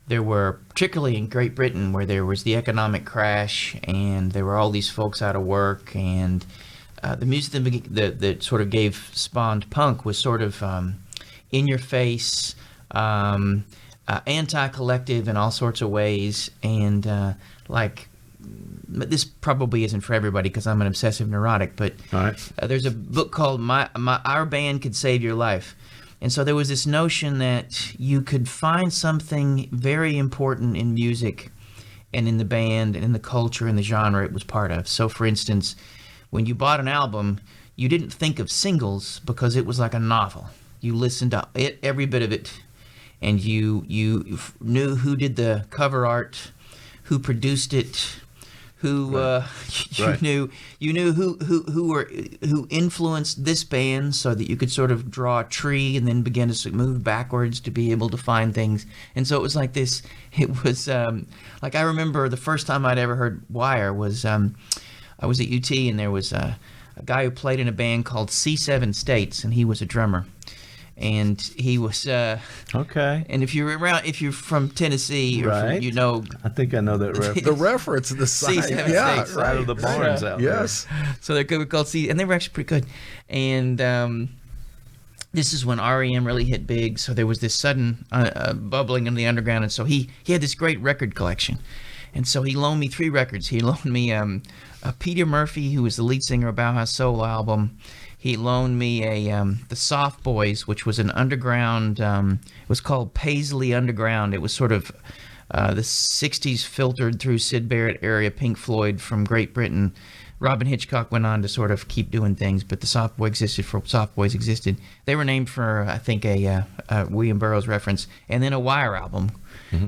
[SPEAKER 3] there were, particularly in Great Britain, where there was the economic crash and there were all these folks out of work, and the music that sort of spawned punk was sort of in your face, anti-collective in all sorts of ways, and this probably isn't for everybody because I'm an obsessive neurotic, but
[SPEAKER 2] All right.
[SPEAKER 3] there's a book called Our Band Could Save Your Life. And so there was this notion that you could find something very important in music and in the band and in the culture and the genre it was part of. So, for instance, when you bought an album, you didn't think of singles because it was like a novel. You listened to it, every bit of it, and you knew who did the cover art, who produced it, who
[SPEAKER 2] Right.
[SPEAKER 3] you knew who influenced this band, so that you could sort of draw a tree and then begin to move backwards to be able to find things. And so it was like this. It was like, I remember the first time I'd ever heard Wire was I was at UT, and there was a guy who played in a band called C7 States, and he was a drummer. And he was,
[SPEAKER 2] Okay.
[SPEAKER 3] and if you're from Tennessee, or
[SPEAKER 2] Right. I think I know that reference.
[SPEAKER 1] The reference, the side.
[SPEAKER 3] C7
[SPEAKER 1] Yeah.
[SPEAKER 3] States.
[SPEAKER 2] Side of the barns out there.
[SPEAKER 1] Yes.
[SPEAKER 3] So they're good, called C, and they were actually pretty good. And this is when REM really hit big. So there was this sudden bubbling in the underground, and so he had this great record collection. And so he loaned me 3 records. He loaned me Peter Murphy, who was the lead singer of Bauhaus solo album. He loaned me the Soft Boys, which was an underground. It was called Paisley Underground. It was sort of the '60s filtered through Syd Barrett area Pink Floyd from Great Britain. Robin Hitchcock went on to sort of keep doing things, but the Soft Boys existed. They were named for, I think, a William Burroughs reference, and then a Wire album.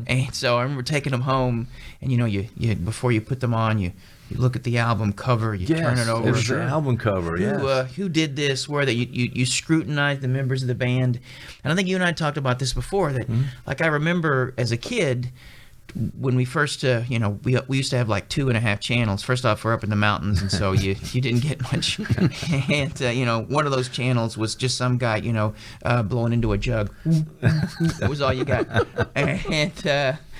[SPEAKER 3] And so I remember taking them home, and you before you put them on, you look at the album cover, you turn it over.
[SPEAKER 2] It was the album cover.
[SPEAKER 3] Who did this? Where that you scrutinize the members of the band, and I think you and I talked about this before. That like I remember as a kid, when we first we used to have like 2.5 channels. First off, we're up in the mountains, and so you didn't get much. And one of those channels was just some guy blowing into a jug. That was all you got. And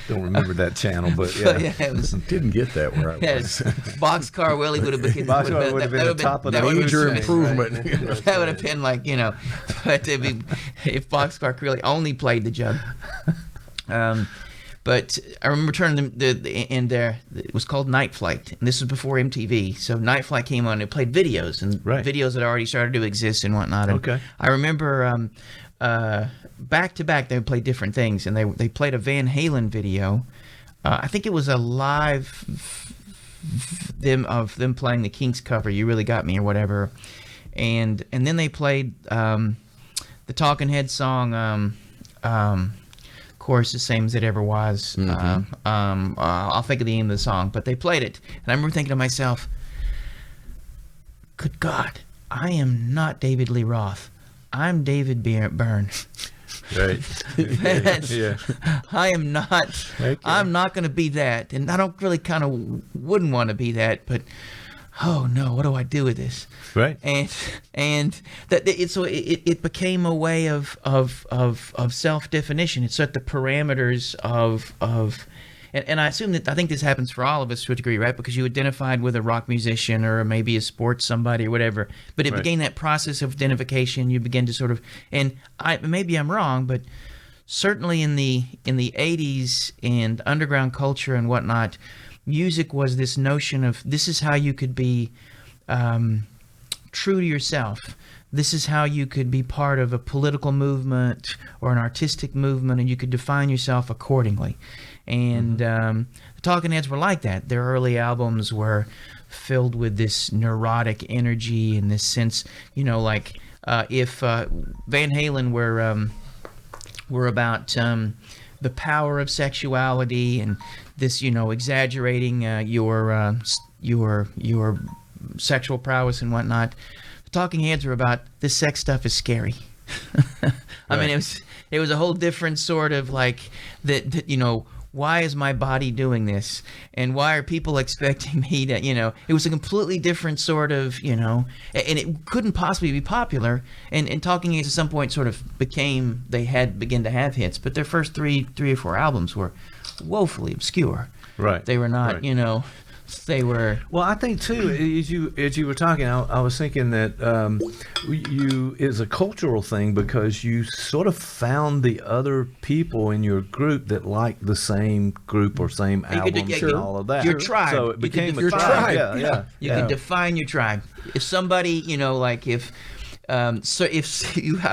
[SPEAKER 2] Don't remember that channel, but
[SPEAKER 3] but
[SPEAKER 2] yeah.
[SPEAKER 3] yeah, it was.
[SPEAKER 1] Didn't get that where I was.
[SPEAKER 3] Yes, Boxcar Willie would have been.
[SPEAKER 2] Boxcar would have been the top of the
[SPEAKER 1] Major
[SPEAKER 2] Right.
[SPEAKER 1] improvement.
[SPEAKER 3] That would have been like, but if Boxcar really only played the jug. But I remember turning it was called Night Flight, and this was before MTV. So Night Flight came on, it played videos, and
[SPEAKER 2] Right.
[SPEAKER 3] videos that already started to exist and whatnot. And
[SPEAKER 2] Okay.
[SPEAKER 3] I remember back to back they would play different things, and they played a Van Halen video. I think it was a live them playing the Kinks cover, "You Really Got Me" or whatever, and then they played the Talking Heads song. Chorus the same as it ever was. I'll think of the name of the song, but they played it, and I remember thinking to myself, "Good God, I am not David Lee Roth. I'm David Byrne."
[SPEAKER 2] Right.
[SPEAKER 3] Yeah. I am not.
[SPEAKER 2] Okay.
[SPEAKER 3] I'm not going to be that, and I don't really kind of wouldn't want to be that, but. Oh no! What do I do with this?
[SPEAKER 2] Right.
[SPEAKER 3] And that it became a way of self-definition. It set the parameters of and I think this happens for all of us to a degree, right? Because you identified with a rock musician or maybe a sports somebody or whatever, but it began that process of identification. You begin to sort of, and maybe I'm wrong, but certainly in the 80s and underground culture and whatnot, music was this notion of this is how you could be true to yourself. This is how you could be part of a political movement or an artistic movement, and you could define yourself accordingly. And the Talking Heads were like that. Their early albums were filled with this neurotic energy and this sense, like if Van Halen were about the power of sexuality and this, exaggerating your sexual prowess and whatnot. The Talking Heads were about this sex stuff is scary. I mean, it was a whole different sort of like that. Why is my body doing this? And why are people expecting me to, it was a completely different sort of, and it couldn't possibly be popular. And Talking Heads at some point sort of began to have hits, but their first three or four albums were woefully obscure.
[SPEAKER 2] Right.
[SPEAKER 3] They were not, they were.
[SPEAKER 2] Well, I think too, as you were talking, I was thinking that it's a cultural thing because you sort of found the other people in your group that liked the same group or same albums and all of that.
[SPEAKER 3] Your tribe.
[SPEAKER 2] So it became
[SPEAKER 3] your
[SPEAKER 2] tribe.
[SPEAKER 3] Yeah. You can define your tribe. If somebody, like if I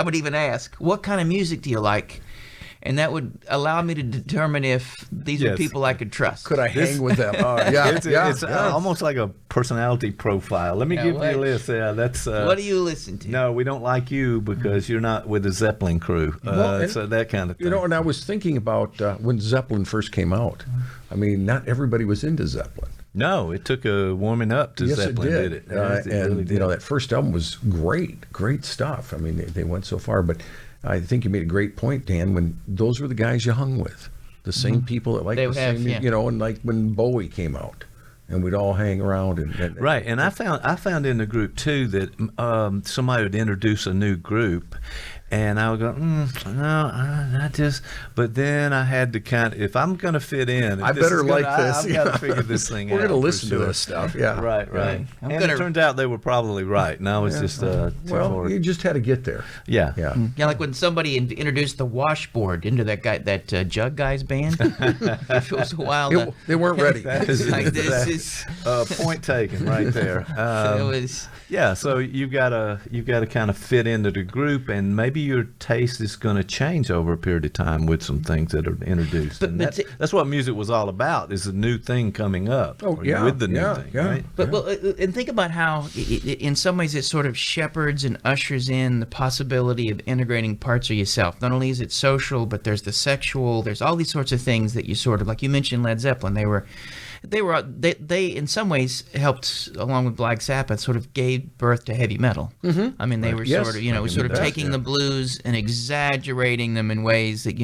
[SPEAKER 3] would even ask, what kind of music do you like? And that would allow me to determine if these are people I could trust.
[SPEAKER 1] Could I hang with them?
[SPEAKER 2] It's almost like a personality profile. Let me give you a list. Yeah, that's.
[SPEAKER 3] What do you listen to?
[SPEAKER 2] No, we don't like you because you're not with the Zeppelin crew. So that kind of thing.
[SPEAKER 1] And I was thinking about when Zeppelin first came out. I mean, not everybody was into Zeppelin.
[SPEAKER 2] No, it took a warming up to Zeppelin.
[SPEAKER 1] Yes, it did.
[SPEAKER 2] It really did.
[SPEAKER 1] That first album was great stuff. I mean, they went so far, but. I think you made a great point, Dan, when those were the guys you hung with. The same people that liked the same, and like when Bowie came out. And we'd all hang around.
[SPEAKER 2] Right, and I found in the group, too, that somebody would introduce a new group, and I would go, but then I had to if I'm going to fit in.
[SPEAKER 1] I better like this.
[SPEAKER 2] I've got to figure this thing out.
[SPEAKER 1] We're going to listen to this stuff, yeah.
[SPEAKER 2] Right. And it turned out they were probably right. And I was just
[SPEAKER 1] you just had to get there.
[SPEAKER 2] Yeah.
[SPEAKER 3] Yeah, like when somebody introduced the washboard into that Jug Guy's band. It was a while.
[SPEAKER 1] They weren't ready.
[SPEAKER 2] Point taken right there. So you gotta kind of fit into the group, and maybe your taste is going to change over a period of time with some things that are introduced. And that's what music was all about, is a new thing coming up. With the new thing, right?
[SPEAKER 3] But and think about how in some ways it sort of shepherds and ushers in the possibility of integrating parts of yourself. Not only is it social, but there's the sexual, there's all these sorts of things that you sort of, like you mentioned Led Zeppelin, they in some ways helped, along with Black Sabbath, sort of gave birth to heavy metal. I mean, they were sort of taking the blues and exaggerating them in ways that